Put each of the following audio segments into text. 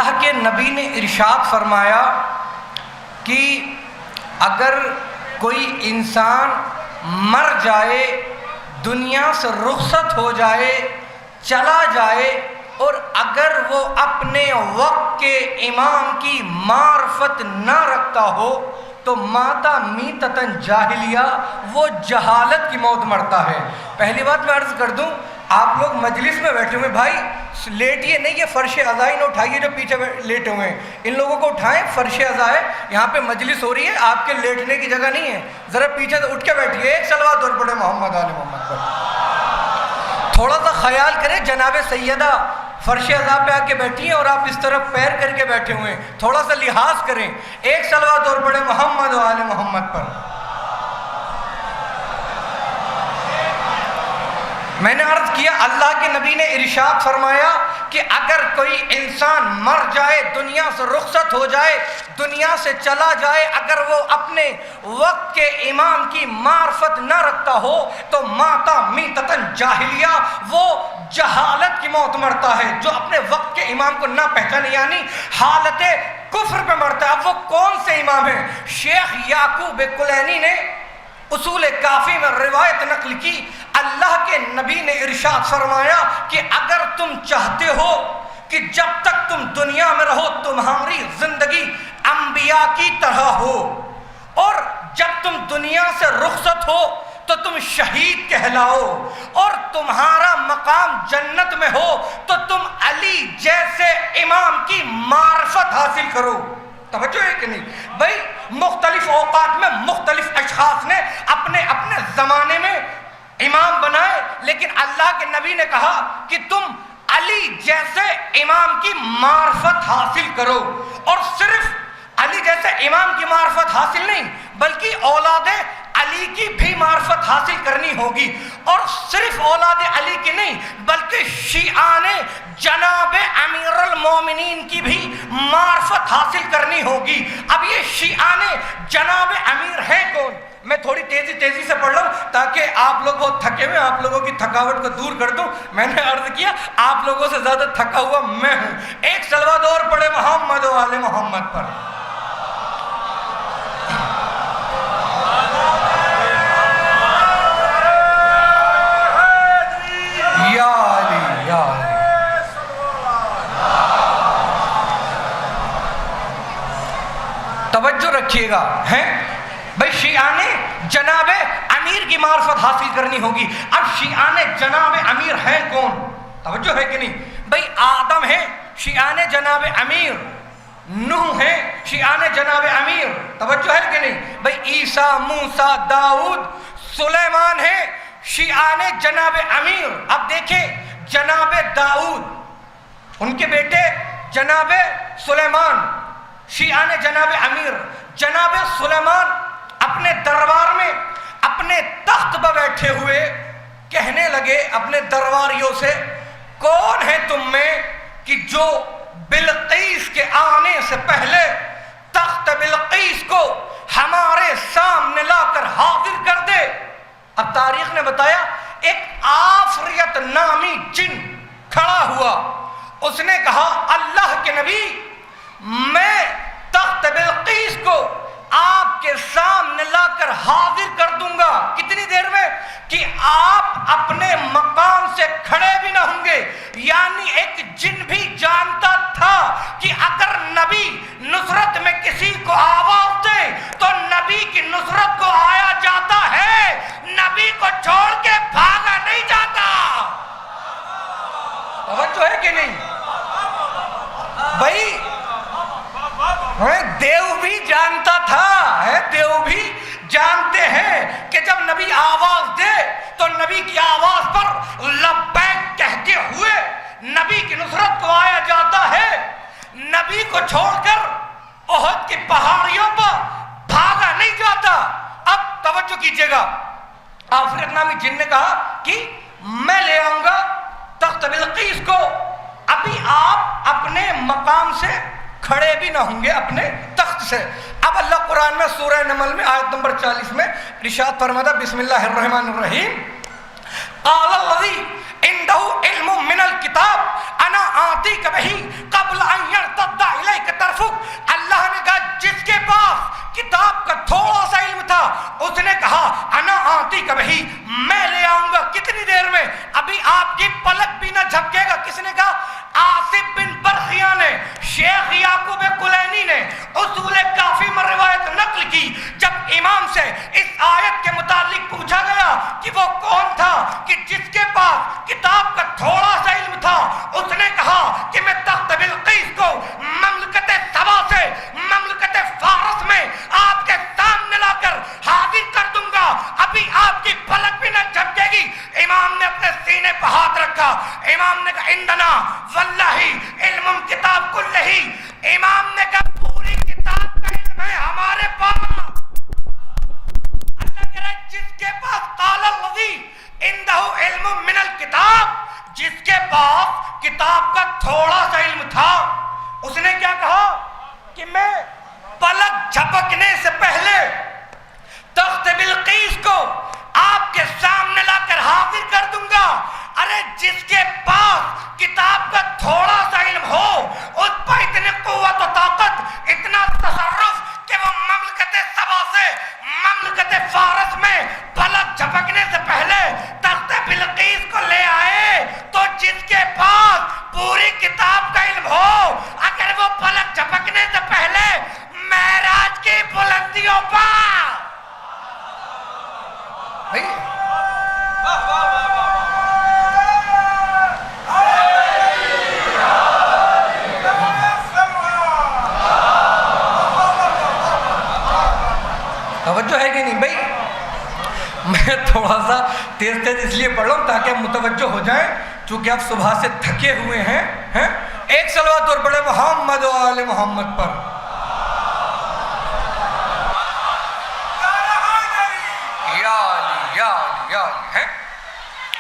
اللہ کے نبی نے ارشاد فرمایا کہ اگر کوئی انسان مر جائے، دنیا سے رخصت ہو جائے، چلا جائے، اور اگر وہ اپنے وقت کے امام کی معرفت نہ رکھتا ہو تو ماتا میتتن جاہلیہ، وہ جہالت کی موت مرتا ہے۔ پہلی بات میں عرض کر دوں، آپ لوگ مجلس میں بیٹھے ہوئے بھائی لیٹیے نہیں، یہ فرش عزائی نہ اٹھائیے جو پیچھے لیٹے ہوئے ہیں، ان لوگوں کو اٹھائیں، فرش عزا ہے، یہاں پہ مجلس ہو رہی ہے، آپ کے لیٹنے کی جگہ نہیں ہے، ذرا پیچھے سے اٹھ کے بیٹھیے، ایک صلوات اور پڑھے محمد آل محمد پر۔ تھوڑا سا خیال کریں، جناب سیدہ فرش عزا پہ آ کے بیٹھی ہیں اور آپ اس طرف پیر کر کے بیٹھے ہوئے ہیں، تھوڑا سا لحاظ کریں، ایک صلوات اور پڑھے محمد آل محمد پر۔ میں نے عرض کیا اللہ کے نبی نے ارشاد فرمایا کہ اگر کوئی انسان مر جائے، دنیا سے رخصت ہو جائے، دنیا سے چلا جائے، اگر وہ اپنے وقت کے امام کی معرفت نہ رکھتا ہو تو ماتا میتتن جاہلیہ، وہ جہالت کی موت مرتا ہے۔ جو اپنے وقت کے امام کو نہ پہچانے، یعنی حالت کفر پہ مرتا ہے۔ اب وہ کون سے امام ہیں؟ شیخ یعقوب کلینی نے اصول کافی میں روایت نقل کی، اللہ کے نبی نے ارشاد فرمایا کہ اگر تم چاہتے ہو کہ جب تک تم دنیا میں رہو تمہاری زندگی انبیاء کی طرح ہو، اور جب تم دنیا سے رخصت ہو تو تم شہید کہلاؤ، اور تمہارا مقام جنت میں ہو تو تم علی جیسے امام کی معرفت حاصل کرو۔ توجہ ہے کہ نہیں بھائی؟ مختلف اوقات میں مختلف اشخاص نے اپنے اپنے زمانے میں امام بنائے، لیکن اللہ کے نبی نے کہا کہ تم علی جیسے امام کی معرفت حاصل کرو، اور صرف علی جیسے امام کی معرفت حاصل نہیں بلکہ اولاد علی کی بھی معرفت حاصل کرنی ہوگی، اور صرف اولاد علی کی نہیں بلکہ شیعان جناب امیر المومنین کی بھی معرفت حاصل کرنی ہوگی۔ اب یہ شیعان جناب امیر ہیں کون؟ میں تھوڑی تیزی سے پڑھ لوں تاکہ آپ لوگ بہت تھکے ہوئے، آپ لوگوں کی تھکاوٹ کو دور کر دوں۔ میں نے عرض کیا آپ لوگوں سے زیادہ تھکا ہوا میں ہوں۔ ایک صلوات اور پڑھے محمد و آل محمد پر۔ یا علی یا علی۔ توجہ رکھیے گا ہیں بھائی، شیعان جناب امیر کی معرفت حاصل کرنی ہوگی۔ اب شیعان جناب امیر ہیں کون؟ توجہ ہے کہ نہیں بھائی؟ آدم ہیں شیعان جناب امیر، نوح ہیں شیعان جناب امیر، توجہ ہے کہ نہیں بھائی؟ عیسیٰ، موسیٰ، داؤد، سلیمان ہیں شیعان جناب امیر۔ اب دیکھیں جناب داؤد، ان کے بیٹے جناب سلیمان، شیعان جناب امیر۔ جناب سلیمان اپنے دربار میں اپنے تخت پر بیٹھے ہوئے کہنے لگے اپنے درباریوں سے، کون ہے تم میں کہ جو بلقیس کے آنے سے پہلے تخت بلقیس کو ہمارے سامنے لا کر حاضر کر دے؟ اب تاریخ نے بتایا ایک آفریت نامی جن کھڑا ہوا، اس نے کہا اللہ کے نبی میں تخت بلقیس کو آپ کے سامنے لا کر حاضر کر دوں گا۔ کتنی دیر میں؟ کہ آپ اپنے مقام سے کھڑے بھی نہ ہوں گے۔ یعنی ایک جن بھی جانتا تھا کہ اگر نبی نصرت میں کسی کو آواز دے تو نبی کی نصرت کو آیا جاتا ہے، نبی کو چھوڑ کے بھاگا نہیں جاتا۔ توجہ ہے کہ نہیں بھائی؟ دیو بھی جانتا تھا، دیو بھی جانتے ہیں کہ جب نبی آواز دے تو نبی کی آواز پر لبیک کہتے ہوئے نبی کی نصرت کو آیا جاتا ہے۔ نبی کو چھوڑ کر احد کی پہاڑیوں پر بھاگا نہیں جاتا۔ اب توجہ کیجئے گا، آفریت نامی جن نے کہا کہ میں لے آؤں گا تخت بلقیس کو، ابھی آپ اپنے مقام سے کھڑے بھی نہ ہوں گے اپنے تخت سے۔ اب اللہ قرآن میں سورہ نمل میں آیت نمبر 40 میں ارشاد فرماتا بسم اللہ الرحمن الرحیم، قال الذی عنده علم من الکتاب انا آتیک بہ قبل ان یرتد ابھی آپ کی پلک بھی نہ جھپکے گا. کس نے کہا؟ آصف بن برخیہ نے. شیخ یعقوب کلینی نے اصول کافی میں روایت نقل کی. جب امام سے اس آیت کے متعلق پوچھا گیا کہ وہ کون تھا کہ جس کے پاس کتاب کا تھوڑا سا علم تھا، اس نے کہا کہ میں تخت بلقیس کو مملکت سبا سے مملکت فارس میں آپ کے سامنے لا کر حاضر کر دوں گا، ابھی آپ کی پلک بھی نہ جھپکے گی. امام نے اپنے سینے پہ ہاتھ رکھا. امام نے کہا اندنا واللہ علم کتاب کلہ. امام نے کہا پوری کتاب کا علم ہے ہمارے پاس. اللہ کہہ رہا ہے جس کے پاس قال الذی عنده علم من الکتاب، جس کے پاس کتاب کا تھوڑا سا علم تھا، اس نے کیا کہا کہ میں پلک جھپکنے سے پہلے تخت بلقیس کو آپ کے سامنے لا کر حاضر کر دوں گا. ارے جس کے پاس کتاب کا تھوڑا سا علم ہو، اس پر اتنی قوت و طاقت، اتنا تصرف کہ وہ مملکت سبا سے مملکت فارس میں پلک جھپکنے سے پہلے تخت بلقیس کو لے آئے، تو جس کے پاس پوری کتاب کا علم ہو، اگر وہ پلک جھپکنے سے پہلے معراج کی بلندیوں پر توجہ ہے کہ نہیں بھائی؟ میں تھوڑا سا تیز اس لیے پڑھ رہا ہوں تاکہ متوجہ ہو جائیں، چونکہ آپ صبح سے تھکے ہوئے ہیں. ایک صلوات اور پڑھے محمد و آل محمد پر.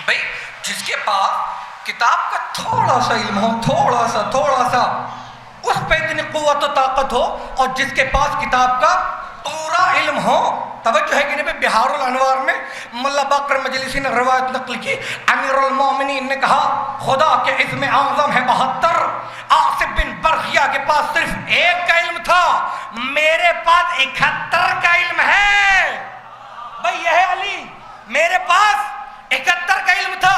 بھائی جس کے پاس کتاب کا تھوڑا سا علم ہو، تھوڑا سا اس پہ اتنی قوت و طاقت ہو، اور جس کے پاس کتاب کا پورا علم ہو. توجہ ہے کہ نہیں؟ بہار الانوار میں ملا باقر مجلسی نے روایت نقل کی. امیر المومنین نے کہا خدا کے عزم اعظم ہے 72. آصف بن برخیہ کے پاس صرف ایک کا علم تھا، میرے پاس 71 کا علم ہے. بھائی یہ ہے علی، میرے پاس 71 کا علم تھا.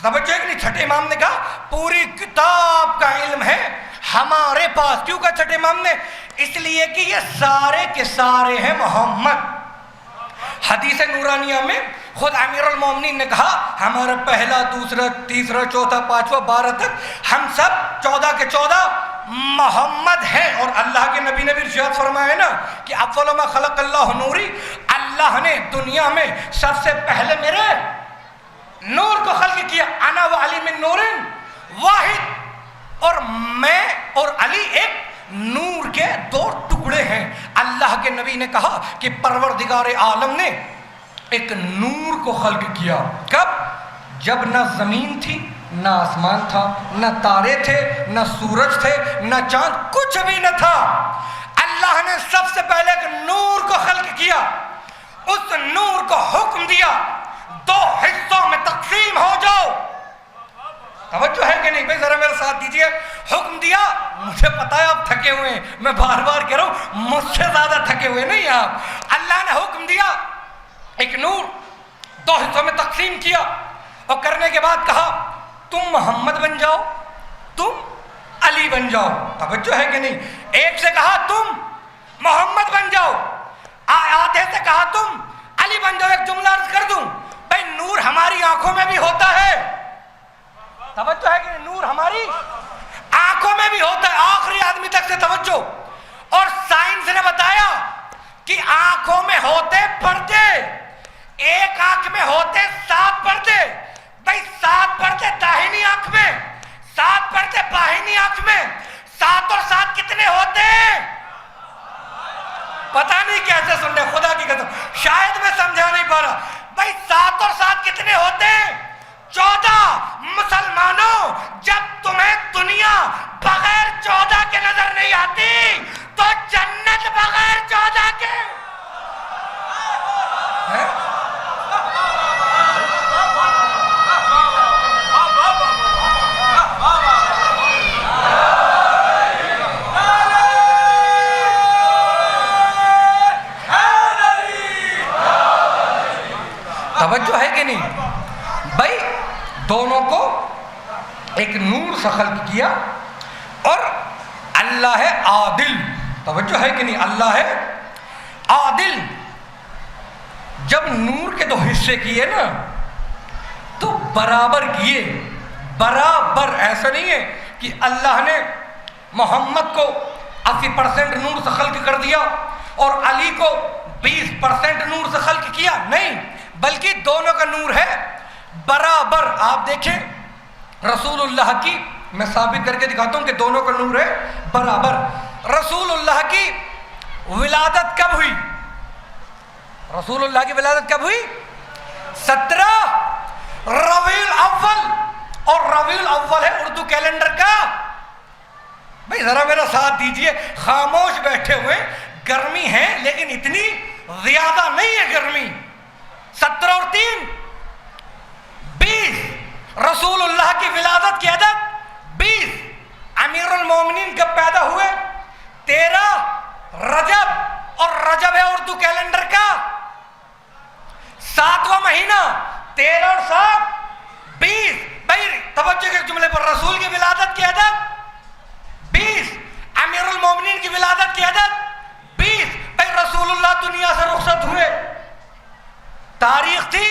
توجہ ہے کہ نہیں؟ چھٹے امام نے کہا پوری کتاب کا علم ہے ہمارے پاس. کیوں کہا چھٹے امام نے؟ اس لیے کہ یہ سارے کے سارے ہیں محمد. حدیث نورانیہ میں خود امیر المومنین نے کہا ہمارا پہلا، دوسرا، تیسرا، چوتھا، پانچواں، 12 تک ہم سب 14 کے 14 محمد ہیں. اور اللہ کے نبی نے بھی ارشاد فرمایا نا کہ اول ما خلق اللہ نوری، اللہ نے دنیا میں سب سے پہلے میرے نور کو خلق کیا. انا و علی من نور واحد، اور میں اور علی ایک نور کے 2 ٹکڑے ہیں. اللہ کے نبی نے کہا کہ پروردگار عالم نے ایک نور کو خلق کیا. کب؟ جب نہ زمین تھی، نہ آسمان تھا، نہ تارے تھے، نہ سورج تھے، نہ چاند، کچھ بھی نہ تھا. اللہ نے سب سے پہلے ایک نور کو خلق کیا. اس نور کو حکم دیا 2 حصوں میں تقسیم ہو جاؤ. توجہ ہے کہ نہیں بھائی؟ ذرا میرے ساتھ دیجئے. حکم دیا، مجھے پتا ہے آپ تھکے ہوئے ہیں، میں بار بار کہہ رہا ہوں مجھ سے زیادہ تھکے ہوئے نہیں آپ. اللہ نے حکم دیا، ایک نور 2 حصوں میں تقسیم کیا، اور کرنے کے بعد کہا تم محمد بن جاؤ، تم علی بن جاؤ. توجہ ہے کہ نہیں؟ ایک سے کہا تم محمد بن جاؤ، آدھے سے کہا تم علی بن جاؤ. ایک جملہ عرض کر دوں بھائی، نور ہماری آنکھوں میں بھی ہوتا ہے. توجہ ہے کہ نور ہماری آنکھوں میں بھی ہوتا ہے، آخری آدمی تک سے توجہ. اور سائنس نے بتایا کہ آنکھوں میں ہوتے پردے، ایک آنکھ میں ہوتے 7 پردے. بھائی 7 پردے داہنی آنکھ میں، 7 پردے بائیں آنکھ میں. 7 اور 7 کتنے ہوتے ہیں؟ پتہ نہیں کیسے سن رہے، خدا کی قسم شاید میں سمجھا نہیں پا رہا. بھائی 7 اور 7 کتنے ہوتے ہیں؟ 14. مسلمانوں، جب تمہیں دنیا بغیر 14 کے نظر نہیں آتی تو جنت بغیر 14 کے دونوں کو ایک نور سے خلق کیا. اور اللہ ہے عادل. توجہ ہے کہ نہیں؟ اللہ ہے عادل. جب نور کے دو حصے کیے نا تو برابر کیے، برابر. ایسا نہیں ہے کہ اللہ نے محمد کو 80% نور سے خلق کر دیا اور علی کو 20% نور سے خلق کیا. نہیں، بلکہ دونوں کا نور ہے برابر. آپ دیکھیں رسول اللہ کی، میں ثابت کر کے دکھاتا ہوں کہ دونوں کا نور ہے برابر. رسول اللہ کی ولادت کب ہوئی؟ رسول اللہ کی ولادت کب ہوئی؟ 17 ربیع الاول. اور ربیع الاول ہے اردو کیلنڈر کا. بھئی ذرا میرا ساتھ دیجئے، خاموش بیٹھے ہوئے. گرمی ہے لیکن اتنی زیادہ نہیں ہے گرمی. 17 اور 3 20. رسول اللہ کی ولادت کی عدد 20. امیر المومنین کب پیدا ہوئے؟ 13 رجب. اور رجب ہے اردو کیلنڈر کا 7واں مہینہ. 13 اور 7 20. بھائی توجہ کے جملے پر، رسول کی ولادت کی عدد 20، امیر المومنین کی ولادت کی عدد 20. بھائی رسول اللہ دنیا سے رخصت ہوئے، تاریخ تھی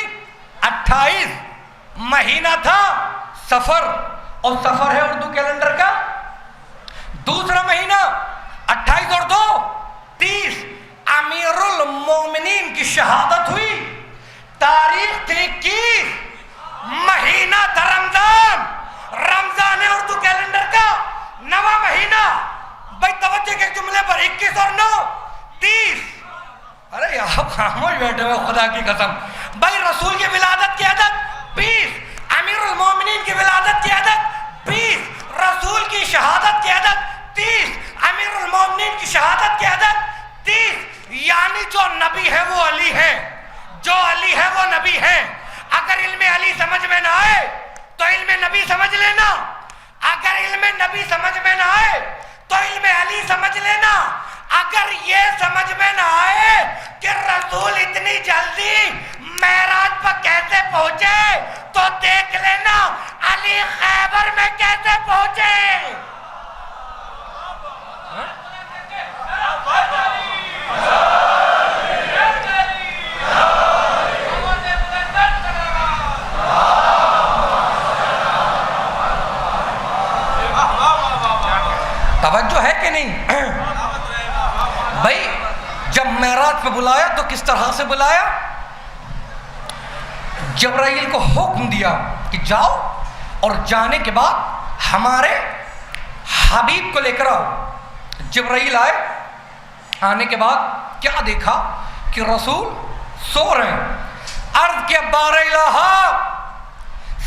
28، مہینہ تھا سفر، اور سفر ہے اردو کیلنڈر کا دوسرا مہینہ. 28 اور 2 30. امیر المومنین کی شہادت ہوئی، تاریخ تھی 21، مہینہ تھا رمضان. رمضان ہے اردو کیلنڈر کا 9واں مہینہ. بھائی توجہ کے جملے پر 21 اور 9 30. ارے آپ خاموش بیٹھے ہوئے خدا کی قسم. بھائی رسول کی ولادت کی عدد 20، امیر المومنین کی ولادت کی عدد 20، رسول کی شہادت کی عدد 30، امیر المومنین کی شہادت کی عدد 30. یعنی جو نبی ہے وہ علی ہے، جو علی ہے وہ نبی ہے. اگر علم علی سمجھ میں نہ آئے تو علم نبی سمجھ لینا، اگر علم نبی سمجھ میں نہ آئے تو علم علی سمجھ لینا. اگر یہ سمجھ میں نہ آئے کہ رسول اتنی جلدی معراج پر کیسے پہنچے تو دیکھ لینا علی خیبر میں کیسے پہنچے. توجہ ہے کہ نہیں؟ بھائی جب معراج پہ بلایا تو کس طرح سے بلایا؟ جبرائیل کو حکم دیا کہ جاؤ، اور جانے کے بعد ہمارے حبیب کو لے کر آؤ. جبرائیل آئے، آنے کے بعد کیا دیکھا کہ رسول سو رہے ہیں. عرض کیا بار الہ،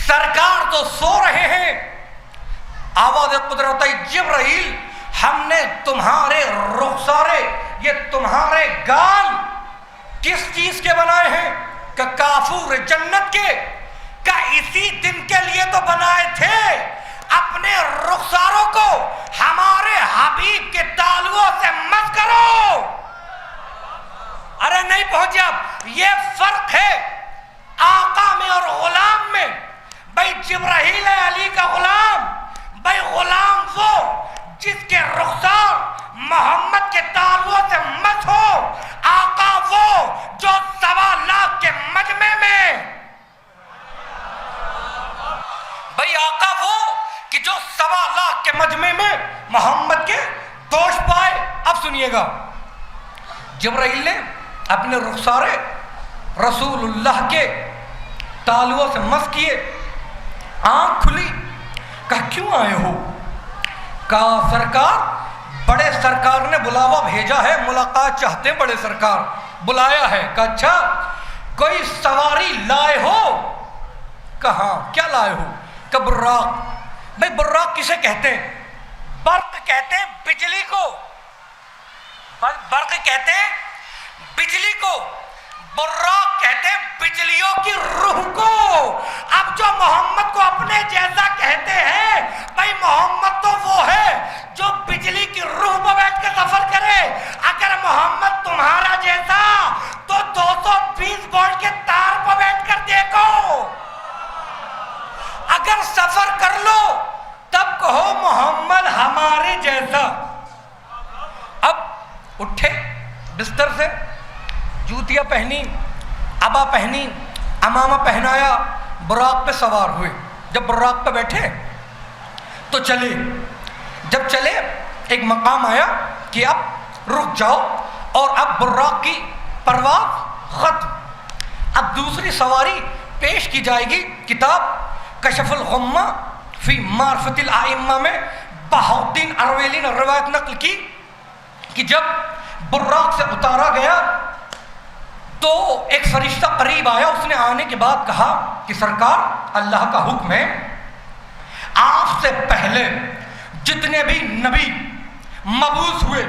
سرکار تو سو رہے ہیں. آواز قدرت جبرائیل، ہم نے تمہارے رخسارے، یہ تمہارے گال کس چیز کے بنائے ہیں؟ کہ کافور جنت کے. کہ اسی دن کے لیے تو بنائے تھے. اپنے رخساروں کو ہمارے حبیب کے تالووں سے مت کرو. ارے نہیں پہنچے اب. یہ فرق ہے آقا میں اور غلام میں. بھائی جبرائیل ہے علی کا غلام. بھائی غلام وہ جس کے رخسار محمد کے تالووں سے مت ہو. آقا وہ جو 1.25 لاکھ کے مجمع میں. بھائی آقا وہ کہ جو 1.25 لاکھ کے مجمع میں محمد کے دوش پائے. اب سنیے گا، جبرائیل نے اپنے رخسارے رسول اللہ کے تالووں سے مس کیے. آنکھ کھلی، کہا کیوں آئے ہو؟ کہا سرکار، بڑے سرکار نے بلاوا بھیجا ہے، ملاقات چاہتے ہیں بڑے سرکار، بلایا ہے. کہا اچھا، کوئی سواری لائے ہو؟ کہاں، کیا لائے ہو؟ کہ براق. بھائی براق کسے کہتے ہیں؟ برق کہتے ہیں بجلی کو. برق کہتے ہیں بجلی کو، براق کہتے ہیں بجلیوں کی روح کو. اب جو محمد کو اپنے جیسا کہتے ہیں، بھائی محمد تو وہ ہے جو بجلی کی روح پر بیٹھ کے سفر کرے. اگر محمد تمہارا جیسا تو 220 وولٹ کے تار پر بیٹھ کر دیکھو. اگر سفر کر لو تب کہو محمد ہمارے جیسا. اب اٹھے بستر سے, جوتیاں پہنی, عبا پہنی, امامہ پہنایا, براق پہ سوار ہوئے. جب براق پہ بیٹھے تو چلے. جب چلے ایک مقام آیا کہ اب رک جاؤ اور اب براق کی پرواز ختم. اب دوسری سواری پیش کی جائے گی. کتاب کشف الغمہ فی معرفت الائمہ میں بہاؤالدین ارویلی نے روایت نقل کی کہ جب براق سے اتارا گیا تو ایک فرشتہ قریب آیا. اس نے آنے کے بعد کہا کہ سرکار اللہ کا حکم ہے, آپ سے پہلے جتنے بھی نبی مبعوث ہوئے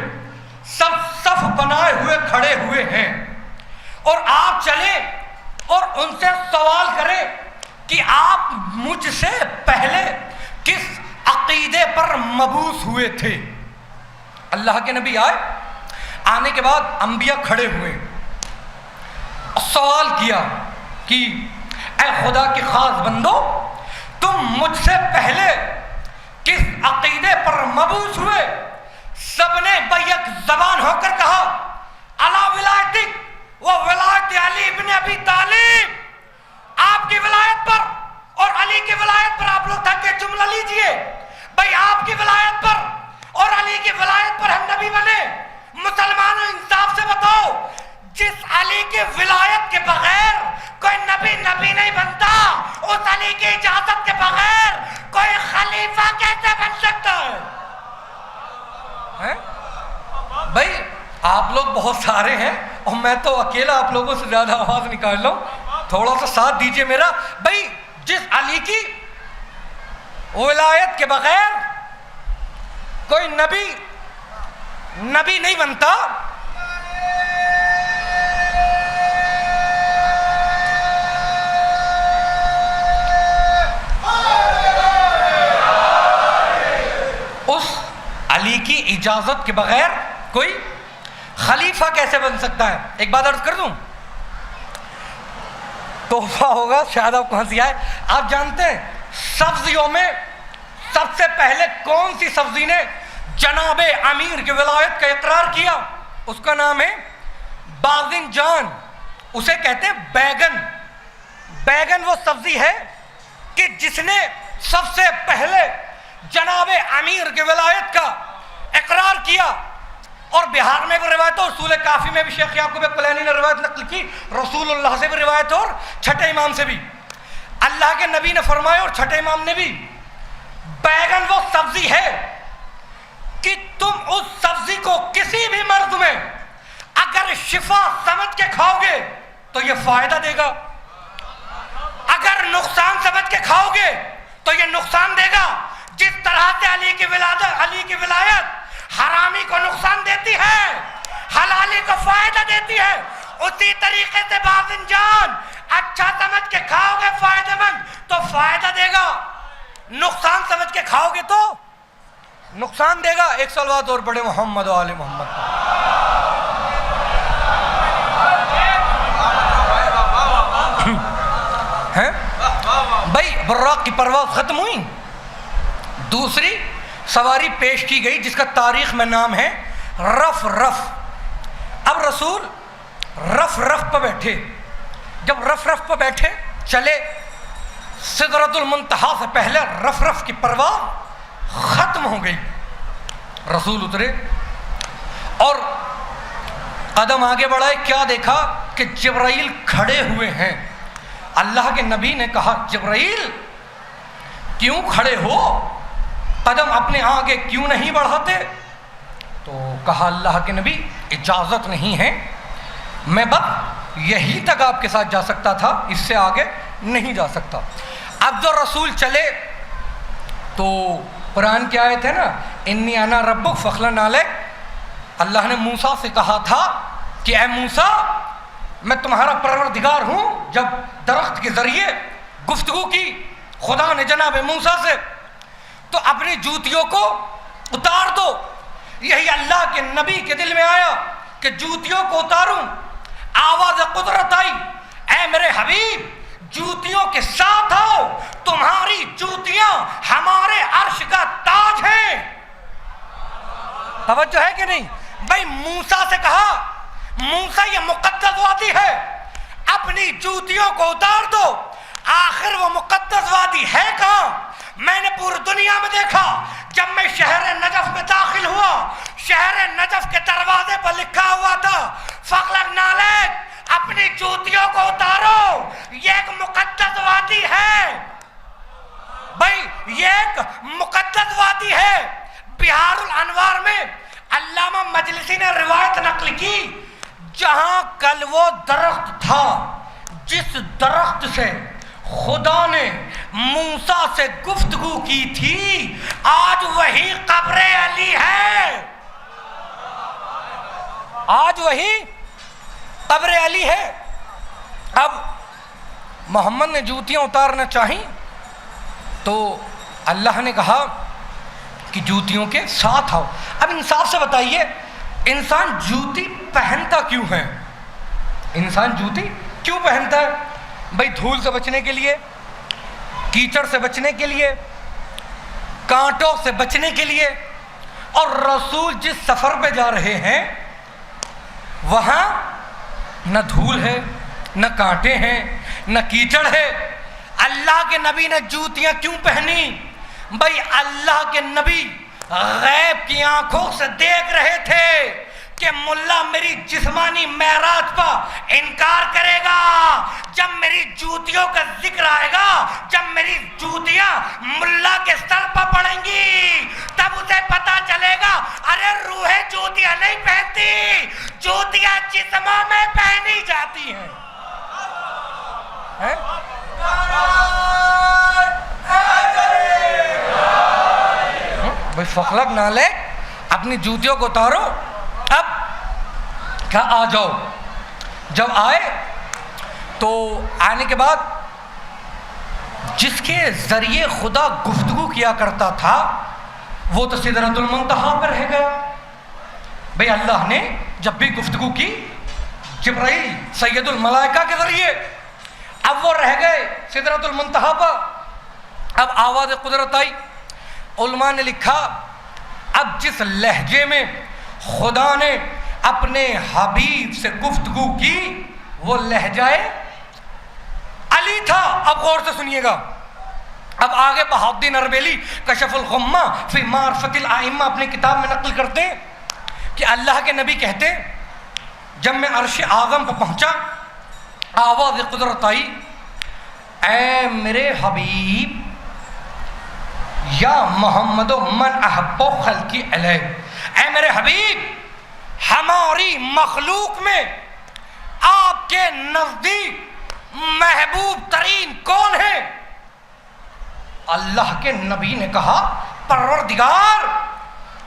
سب صف بنائے ہوئے کھڑے ہوئے ہیں, اور آپ چلیں اور ان سے سوال کریں کہ آپ مجھ سے پہلے کس عقیدے پر مبعوث ہوئے تھے. اللہ کے نبی آئے, آنے کے بعد انبیاء کھڑے ہوئے, سوال کیا کہ اے خدا کے خاص بندو, تم مجھ سے پہلے کس عقیدے پر مبعوث ہوئے؟ سب نے بیک زبان ہو کر کہا علی ولایتک و ولایت علی ابن ابی طالب, آپ کی ولایت پر اور علی کی ولایت پر. آپ لوگ تھک کے جملہ لیجئے بھائی, آپ کی ولایت پر اور علی کی ولایت پر ہم نبی بنے. مسلمانوں انصاف سے بتاؤ, جس علی کی ولایت کے بغیر کوئی نبی نہیں بنتا, اس علی کی اجازت کے بغیر کوئی خلیفہ کیسے بن سکتا ہے؟ بھائی آپ لوگ بہت سارے ہیں اور میں تو اکیلا آپ لوگوں سے زیادہ آواز نکال رہا ہوں, تھوڑا سا ساتھ دیجئے میرا. بھائی جس علی کی ولایت کے بغیر کوئی نبی نہیں بنتا, اس علی کی اجازت کے بغیر کوئی خلیفہ کیسے بن سکتا ہے؟ ایک بات عرض کر دوں, تحفہ ہوگا شاید آپ کو ہنسی آئے. آپ جانتے ہیں سبزیوں میں سب سے پہلے کون سی سبزی نے جناب امیر کی ولایت کا اقرار کیا؟ اس کا نام ہے باذن جان, اسے کہتے ہیں بیگن. بیگن وہ سبزی ہے کہ جس نے سب سے پہلے جناب امیر کی ولایت کا اقرار کیا. اور بہار میں بھی روایت اور رسول کافی میں بھی شیخ یعقوب کلینی نے روایت نقل کی, رسول اللہ سے بھی روایت اور چھٹے امام سے بھی. اللہ کے نبی نے فرمایا اور چھٹے امام نے بھی, بیگن وہ سبزی ہے کہ تم اس سبزی کو کسی بھی مرض میں اگر شفا سمجھ کے کھاؤ گے تو یہ فائدہ دے گا, اگر نقصان سمجھ کے کھاؤ گے تو یہ نقصان دے گا. جس طرح سے علی کی ولایت حرامی کو نقصان دیتی ہے, حلالی کو فائدہ دیتی ہے, اسی طریقے سے باذن جان اچھا سمجھ کے کھاؤ گے فائدہ مند تو فائدہ دے گا, نقصان سمجھ کے کھاؤ گے تو نقصان دے گا. ایک صلوات اور پڑھے محمد و آل محمد. بھائی براق کی پرواز ختم ہوئی, دوسری سواری پیش کی گئی جس کا تاریخ میں نام ہے رف رف. اب رسول رف رف پہ بیٹھے, جب رف رف پہ بیٹھے چلے, سدرۃ المنتہا سے پہلے رف رف کی پرواز ختم ہو گئی. رسول اترے اور قدم آگے بڑھائے, کیا دیکھا کہ جبرائیل کھڑے ہوئے ہیں. اللہ کے نبی نے کہا جبرائیل کیوں کھڑے ہو, قدم اپنے آگے کیوں نہیں بڑھاتے؟ تو کہا اللہ کے نبی اجازت نہیں ہے, میں بس یہی تک آپ کے ساتھ جا سکتا تھا, اس سے آگے نہیں جا سکتا. اب جو رسول چلے تو قرآن کی آیت ہے نا, انی انا ربک فخلع علیک, اللہ نے موسیٰ سے کہا تھا کہ اے موسیٰ میں تمہارا پروردگار ہوں. جب درخت کے ذریعے گفتگو کی خدا نے جناب موسیٰ سے تو اپنی جوتیوں کو اتار دو. یہی اللہ کے نبی کے دل میں آیا کہ جوتیوں کو اتاروں. آواز قدرت آئی, اے میرے حبیب جوتیوں کے ساتھ آؤ, تمہاری جوتیاں ہمارے عرش کا تاج ہیں. توجہ ہے کہ نہیں بھائی؟ موسیٰ سے کہا موسیٰ یہ مقدس وادی ہے، اپنی جوتیوں کو اتار دو. آخر وہ مقدس وادی ہے کہاں؟ میں نے پوری دنیا میں دیکھا. جب میں شہر نجف میں داخل ہوا، شہر نجف کے دروازے پر لکھا ہوا تھا فخلق نالیک اپنی جوتیوں کو اتارو، یہ ایک مقدس وادی ہے. بھائی یہ ایک مقدس وادی ہے. بہار الانوار میں علامہ مجلسی نے روایت نقل کی، جہاں کل وہ درخت تھا جس درخت سے خدا نے موسیٰ سے گفتگو کی تھی، آج وہی قبر علی ہے. آج وہی قبر علی ہے. اب محمد نے جوتیاں اتارنا چاہیں تو اللہ نے کہا کہ جوتیوں کے ساتھ آؤ. اب انصاف سے بتائیے انسان جوتی پہنتا کیوں ہے؟ انسان جوتی کیوں پہنتا ہے؟ بھائی دھول سے بچنے کے لیے، کیچڑ سے بچنے کے لیے، کانٹوں سے بچنے کے لیے. اور رسول جس سفر پہ جا رہے ہیں وہاں نہ دھول ہے، نہ کانٹے ہیں، نہ کیچڑ ہے. اللہ کے نبی نے جوتیاں کیوں پہنی؟ بھائی اللہ کے نبی غیب کی آنکھوں سے دیکھ رہے تھے کہ ملا میری جسمانی معراج پر انکار کرے گا. جب میری جوتیوں کا ذکر آئے گا، جب میری جوتیاں ملا کے سر پر پڑیں گی، تب اسے پتا چلے گا ارے روح جوتیاں نہیں پہنتی، جوتیاں جسموں میں پہنی جاتی ہیں. بھائی فخلق نالیک اپنی جوتیوں کو اتارو. اب کیا آ جاؤ. جب آئے تو آنے کے بعد جس کے ذریعے خدا گفتگو کیا کرتا تھا وہ تو سدرۃ المنتہا پر رہ گیا. بھئی اللہ نے جب بھی گفتگو کی جبرائیل سید الملائکہ کے ذریعے، اب وہ رہ گئے سدرۃ المنتہا پر. اب آواز قدرت آئی. علماء نے لکھا اب جس لہجے میں خدا نے اپنے حبیب سے گفتگو کی وہ لہجہ علی تھا. اب غور سے سنیے گا. اب آگے بہاؤالدین اربیلی کشف الغمہ فی معرفت الائمہ اپنی کتاب میں نقل کرتے ہیں کہ اللہ کے نبی کہتے جب میں عرش اعظم پر پہنچا آواز قدرت آئی، اے میرے حبیب یا محمد من احب خلقی علیہ، اے میرے حبیب ہماری مخلوق میں آپ کے نزدیک محبوب ترین کون ہے؟ اللہ کے نبی نے کہا پروردگار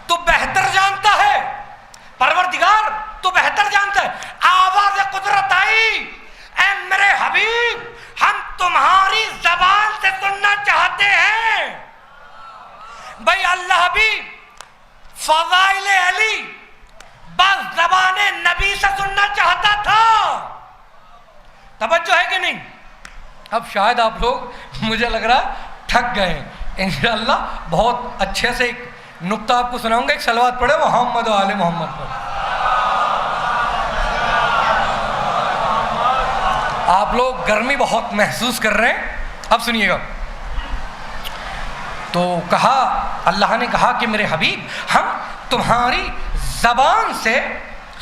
تو بہتر جانتا ہے، پروردگار تو بہتر جانتا ہے. آواز قدرت آئی، اے میرے حبیب ہم تمہاری زبان سے سننا چاہتے ہیں. بھائی اللہ بھی فضائل علی بس زبان نبی سے سننا چاہتا تھا. توجہ ہے کہ نہیں؟ اب شاید آپ لوگ مجھے لگ رہا تھک گئے. انشاءاللہ بہت اچھے سے ایک نقطہ آپ کو سناؤں گا. ایک صلوات پڑھے محمد و آل محمد پر. آپ لوگ گرمی بہت محسوس کر رہے ہیں. اب سنیے گا. تو کہا اللہ نے کہا کہ میرے حبیب ہم تمہاری زبان سے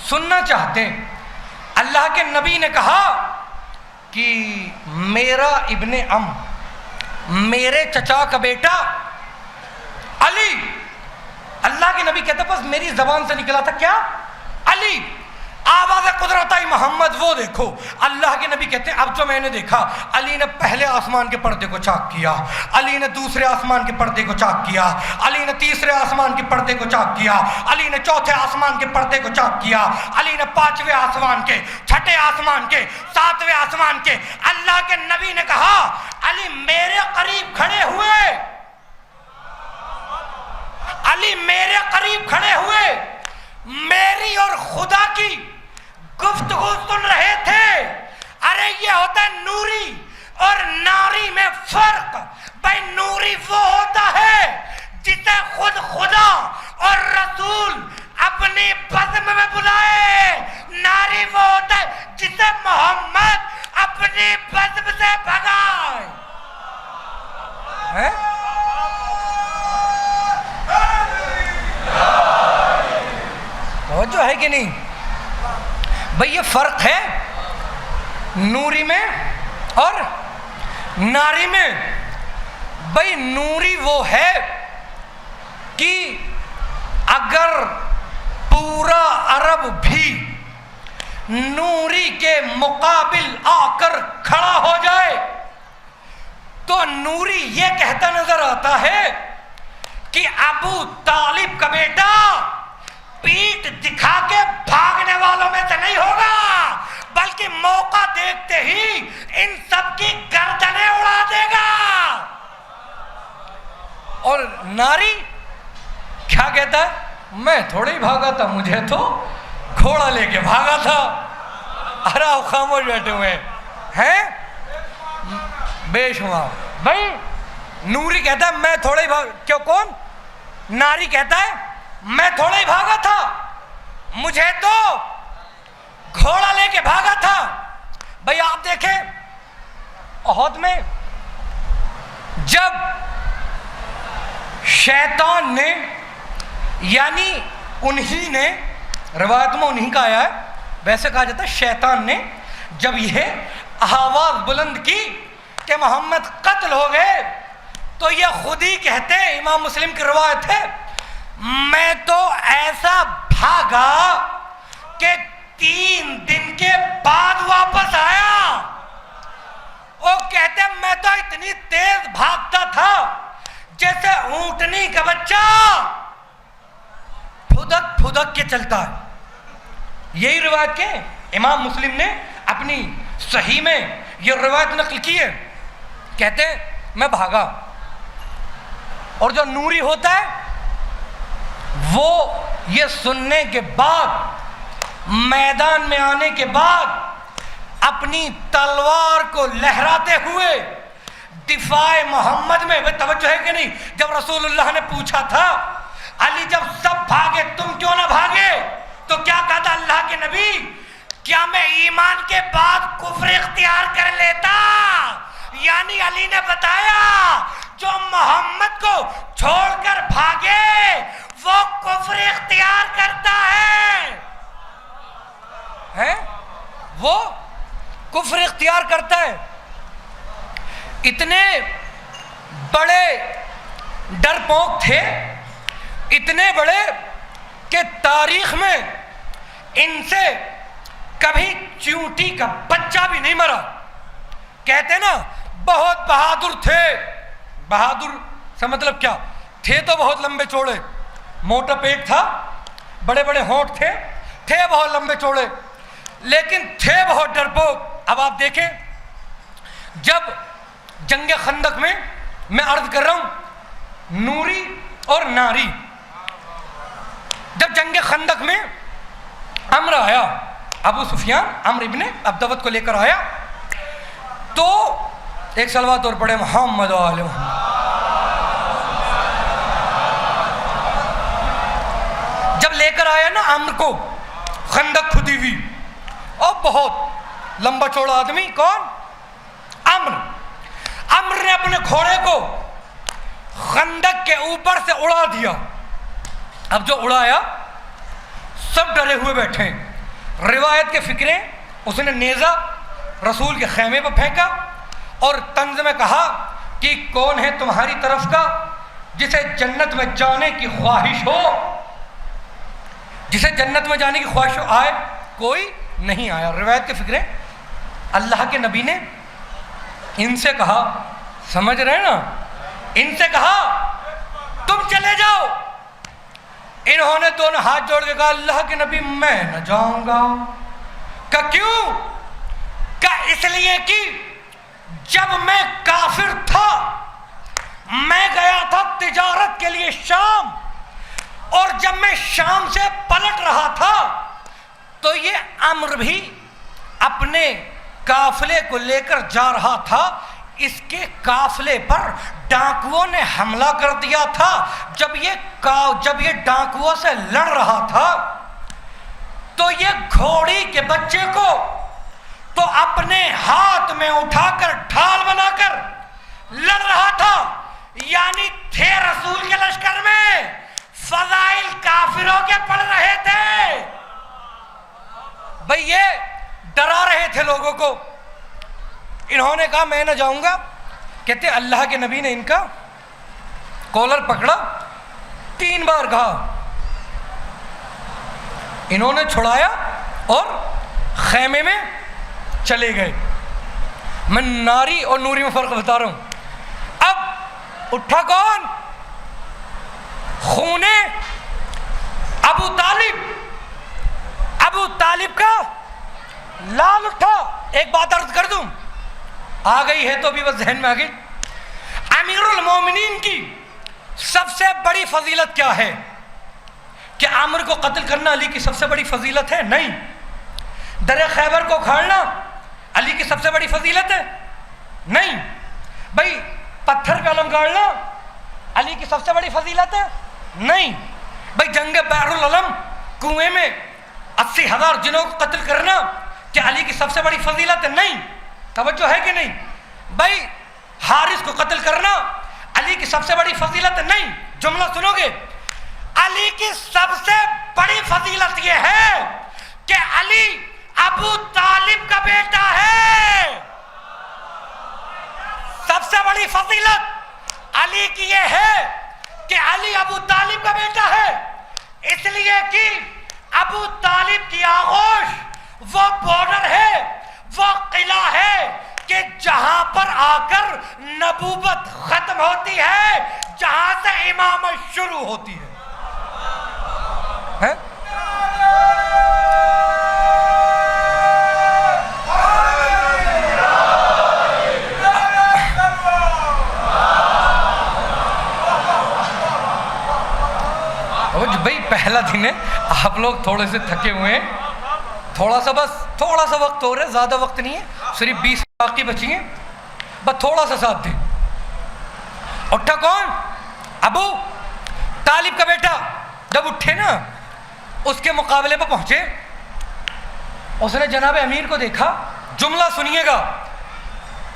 سننا چاہتے ہیں. اللہ کے نبی نے کہا کہ میرا ابن میرے چچا کا بیٹا علی. اللہ کے نبی کہتے بس میری زبان سے نکلا تھا کیا؟ علی. آواز قدرت آئی محمد وہ دیکھو. اللہ کے نبی کہتے ہیں اب جو میں نے دیکھا علی نے پہلے آسمان کے پردے کو چاک کیا، علی نے دوسرے آسمان کے پردے کو چاک کیا، علی نے تیسرے آسمان کے پردے کو چاک کیا، علی نے چوتھے آسمان کے پردے کو چاک کیا، علی نے پانچویں آسمان کے، چھٹے آسمان کے، ساتویں آسمان کے. اللہ کے نبی نے کہا علی میرے قریب کھڑے ہوئے، علی میرے قریب کھڑے ہوئے میری اور خدا کی گفتگو سن رہے تھے. ارے یہ ہوتا ہے نوری اور ناری میں فرق. بھائی نوری وہ محمد اپنی بزم سے بھگائے. توجہ ہے کہ نہیں بھئی؟ یہ فرق ہے نوری میں اور ناری میں. بھئی نوری وہ ہے کہ اگر پورا عرب بھی نوری کے مقابل آ کر کھڑا ہو جائے تو نوری یہ کہتا نظر آتا ہے کہ ابو طالب کا بیٹا پیٹ دکھا کے بھاگنے والوں میں سے نہیں ہوگا، بلکہ موقع دیکھتے ہی ان سب کی گردنیں اڑا دے گا. اور ناری کیا کہتا ہے؟ میں تھوڑی بھاگا تھا، مجھے تو گھوڑا لے کے بھاگا تھا. ارے آپ خاموش بیٹھے ہوئے ہیں بے شمار. بھائی نوری کہتا ہے میں تھوڑا ہی کیوں؟ کون؟ ناری کہتا ہے میں تھوڑا ہی بھاگا تھا، مجھے تو گھوڑا لے کے بھاگا تھا. بھائی آپ دیکھیں احد میں جب شیطان نے، یعنی انہی نے، روایت میں انہی کا آیا ہے، ویسے کہا جاتا ہے شیطان نے جب یہ آواز بلند کی کہ محمد قتل ہو گئے تو یہ خود ہی کہتے ہیں، امام مسلم کی روایت ہے، میں تو ایسا بھاگا کہ 3 دن کے بعد واپس آیا. وہ کہتے ہیں میں تو اتنی تیز بھاگتا تھا جیسے اونٹنی کا بچہ پھدک پھدک کے چلتا ہے. یہی روایت کے امام مسلم نے اپنی صحیح میں یہ روایت نقل کی ہے. کہتے ہیں میں بھاگا، اور جو نوری ہوتا ہے وہ یہ سننے کے بعد، میدان میں آنے کے بعد، اپنی تلوار کو لہراتے ہوئے دفاع محمد میں. توجہ ہے کہ نہیں؟ جب رسول اللہ نے پوچھا تھا علی جب سب بھاگے تم کیوں نہ بھاگے، تو کیا کہا تھا اللہ کے نبی؟ کیا میں ایمان کے بعد کفر اختیار کر لیتا؟ یعنی علی نے بتایا جو محمد کو چھوڑ کر بھاگے وہ کفر اختیار کرتا ہے، وہ کفر اختیار کرتا ہے. اتنے بڑے ڈرپوک تھے، اتنے بڑے کہ تاریخ میں ان سے کبھی چیونٹی کا بچہ بھی نہیں مرا. کہتے نا بہت بہادر تھے. بہادر سے مطلب کیا؟ تھے تو بہت لمبے چوڑے، موٹا پیٹ تھا، بڑے بڑے ہونٹ تھے بہت لمبے چوڑے، لیکن تھے بہت ڈرپوک. اب آپ دیکھیں جب جنگ خندق میں عرض کر رہا ہوں نوری اور ناری، جب جنگ خندق میں عمر آیا، ابو سفیان عمر ابن عبدوت کو لے کر آیا، تو ایک صلوات اور پڑھے محمد آل محمد. جب لے کر آیا نا عمر کو، خندق کھدی ہوئی اور بہت لمبا چوڑا آدمی، کون؟ عمر نے اپنے گھوڑے کو خندق کے اوپر سے اڑا دیا. اب جو اڑایا سب ڈرے ہوئے بیٹھے. روایت کے فکریں، اس نے نیزہ رسول کے خیمے پہ پھینکا اور طنز میں کہا کہ کون ہے تمہاری طرف کا جسے جنت میں جانے کی خواہش ہو؟ جسے جنت میں جانے کی خواہش ہو آئے. کوئی نہیں آیا. روایت کے فکریں، اللہ کے نبی نے ان سے کہا، سمجھ رہے نا، ان سے کہا تم چلے جاؤ. انہوں نے دونوں ہاتھ جوڑ کے کہا اللہ کے نبی میں نہ جاؤں گا. کہ کیوں؟ کہ اس لیے کہ جب میں کافر تھا، میں گیا تھا تجارت کے لیے شام، اور جب میں شام سے پلٹ رہا تھا تو یہ عمر بھی اپنے قافلے کو لے کر جا رہا تھا. اس کے قافلے پر ڈاکوؤں نے حملہ کر دیا تھا. جب یہ ڈاکوؤں سے لڑ رہا تھا تو یہ گھوڑی کے بچے کو تو اپنے ہاتھ میں اٹھا کر ڈھال بنا کر لڑ رہا تھا، یعنی تھے رسول کے لشکر میں، فضائل کافروں کے پڑھ رہے تھے۔ بھئی یہ ڈرا رہے تھے لوگوں کو۔ انہوں نے کہا میں نہ جاؤں گا، کہتے اللہ کے نبی نے ان کا کالر پکڑا، 3 بار کہا، انہوں نے چھڑایا اور خیمے میں چلے گئے۔ میں ناری اور نوری میں فرق بتا رہا ہوں۔ اب اٹھا کون؟ خون ابو طالب، ابو طالب کا لال اٹھا۔ ایک بات عرض کر دوں، آ گئی ہے تو ابھی بس ذہن میں آ گئی۔ امیر المومنین کی سب سے بڑی فضیلت کیا ہے؟ کہ عامر کو قتل کرنا علی کی سب سے بڑی فضیلت ہے؟ نہیں۔ در خیبر کو کھاڑنا علی کی سب سے بڑی فضیلت ہے؟ نہیں۔ بھئی پتھر پہ علم گاڑنا علی کی سب سے بڑی فضیلت ہے؟ نہیں۔ بھئی جنگ بحر العلم کنویں میں 80,000 جنوں کو قتل کرنا کہ علی کی سب سے بڑی فضیلت ہے؟ نہیں۔ توجہ ہے کہ نہیں؟ بھئی حارث کو قتل کرنا علی کی سب سے بڑی فضیلت ہے؟ نہیں۔ جملہ سنو گے، علی کی سب سے بڑی فضیلت یہ ہے کہ علی ابو طالب کا بیٹا ہے۔ سب سے بڑی فضیلت علی کی یہ ہے کہ علی ابو طالب کا بیٹا ہے، اس لیے کہ ابو طالب کی آغوش وہ بارڈر ہے، وہ قلعہ ہے کہ جہاں پر آ کر نبوت ختم ہوتی ہے، جہاں سے امامت شروع ہوتی ہے۔ بھئی پہلا دن ہے، آپ لوگ تھوڑے سے تھکے ہوئے ہیں، تھوڑا سا وقت ہو رہا ہے، زیادہ وقت نہیں ہے، صرف 20 باقی بچی ہیں، بس تھوڑا سا ساتھ دیں۔ اٹھا کون؟ ابو طالب کا بیٹا۔ جب اٹھے نا، اس کے مقابلے پہ پہنچے، اس نے جناب امیر کو دیکھا۔ جملہ سنیے گا،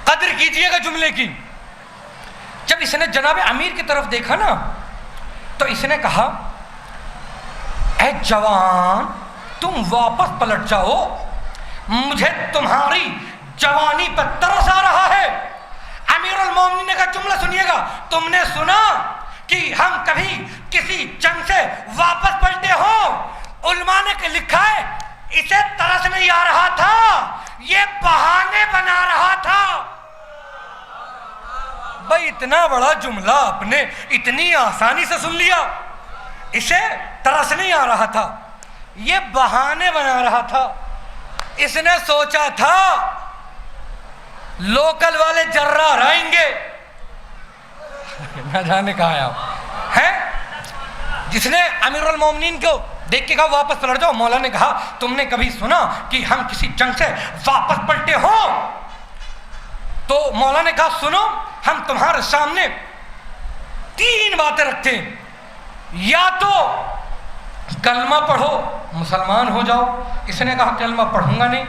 قدر کیجئے گا جملے کی۔ جب اس نے جناب امیر کی طرف دیکھا نا، تو اس نے کہا اے جوان، تم واپس پلٹ جاؤ، مجھے تمہاری جوانی پر ترس آ رہا ہے۔ امیر المومنین نے کہا جملہ سنیے گا، تم نے سنا کہ ہم کبھی کسی جنگ سے واپس پلٹے ہوں؟ علماء نے لکھا ہے اسے ترس نہیں آ رہا تھا، یہ بہانے بنا رہا تھا۔ بھائی اتنا بڑا جملہ آپ نے اتنی آسانی سے سن لیا۔ اسے ترس نہیں آ رہا تھا، یہ بہانے بنا رہا تھا۔ اس نے سوچا تھا لوکل والے جرار آئیں گے، نہ جانے کہا ہے آپ ہیں۔ جس نے امیر المومنین کو دیکھ کے کہا واپس پلٹ جاؤ، مولا نے کہا تم نے کبھی سنا کہ ہم کسی جنگ سے واپس پلٹے ہوں؟ تو مولا نے کہا سنو، ہم تمہارے سامنے 3 باتیں رکھتے ہیں، یا تو کلمہ پڑھو مسلمان ہو جاؤ۔ اس نے کہا کلمہ پڑھوں گا نہیں۔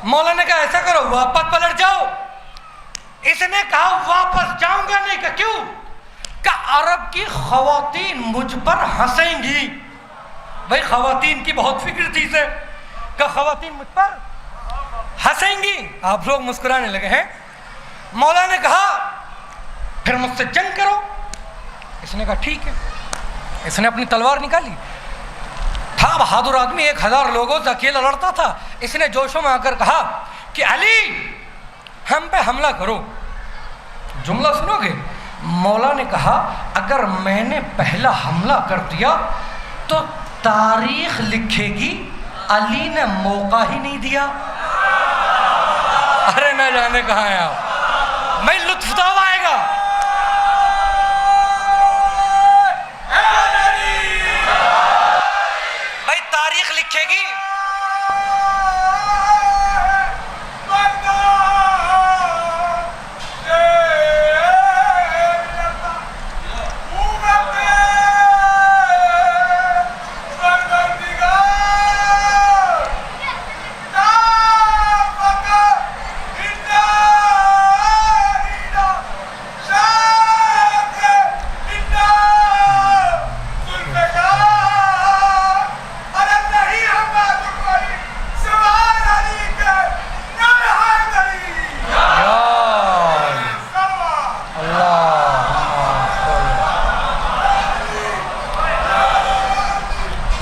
مولا نے کہا ایسا کرو واپس پلٹ جاؤ۔ اس نے کہا واپس جاؤں گا نہیں۔ کہ کیوں؟ کہ عرب کی خواتین مجھ پر ہنسیں گی۔ بھائی خواتین کی بہت فکر تھی اسے کہ خواتین مجھ پر ہنسیں گی۔ آپ لوگ مسکرانے لگے ہیں۔ مولا نے کہا پھر مجھ سے جنگ کرو۔ اس نے کہا ٹھیک ہے۔ اس نے اپنی تلوار نکالی، تھا بہادر آدمی، 1000 لوگوں سے اکیلا لڑتا تھا۔ اس نے جوشوں میں آ کر کہا کہ علی ہم پہ حملہ کرو۔ جملہ سنو گے، مولا نے کہا اگر میں نے پہلا حملہ کر دیا تو تاریخ لکھے گی علی نے موقع ہی نہیں دیا۔ ارے نہ جانے کہاں ہے آپ، میں لطف تو آئے گا۔ بھائی تاریخ لکھے گی۔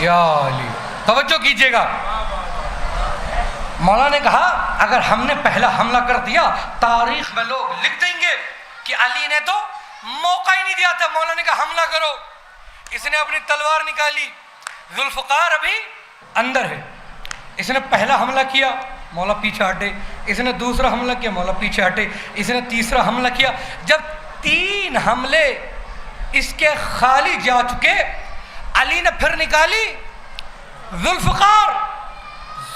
یا علی. توجہ کیجیے گا. مولا نے کہا اگر ہم نے پہلا حملہ کر دیا تاریخ میں لوگ لکھ دیں گے کہ علی نے تو موقع ہی نہیں دیا تھا. مولا نے کہا حملہ کرو. اس نے اپنی تلوار نکالی. ذوالفقار ابھی اندر ہے. اس نے پہلا حملہ کیا, مولا پیچھے ہٹے. اس نے دوسرا حملہ کیا, مولا پیچھے ہٹے. اس نے تیسرا حملہ کیا. جب 3 حملے اس کے خالی جا چکے, علی نے پھر نکالی ذوالفقار.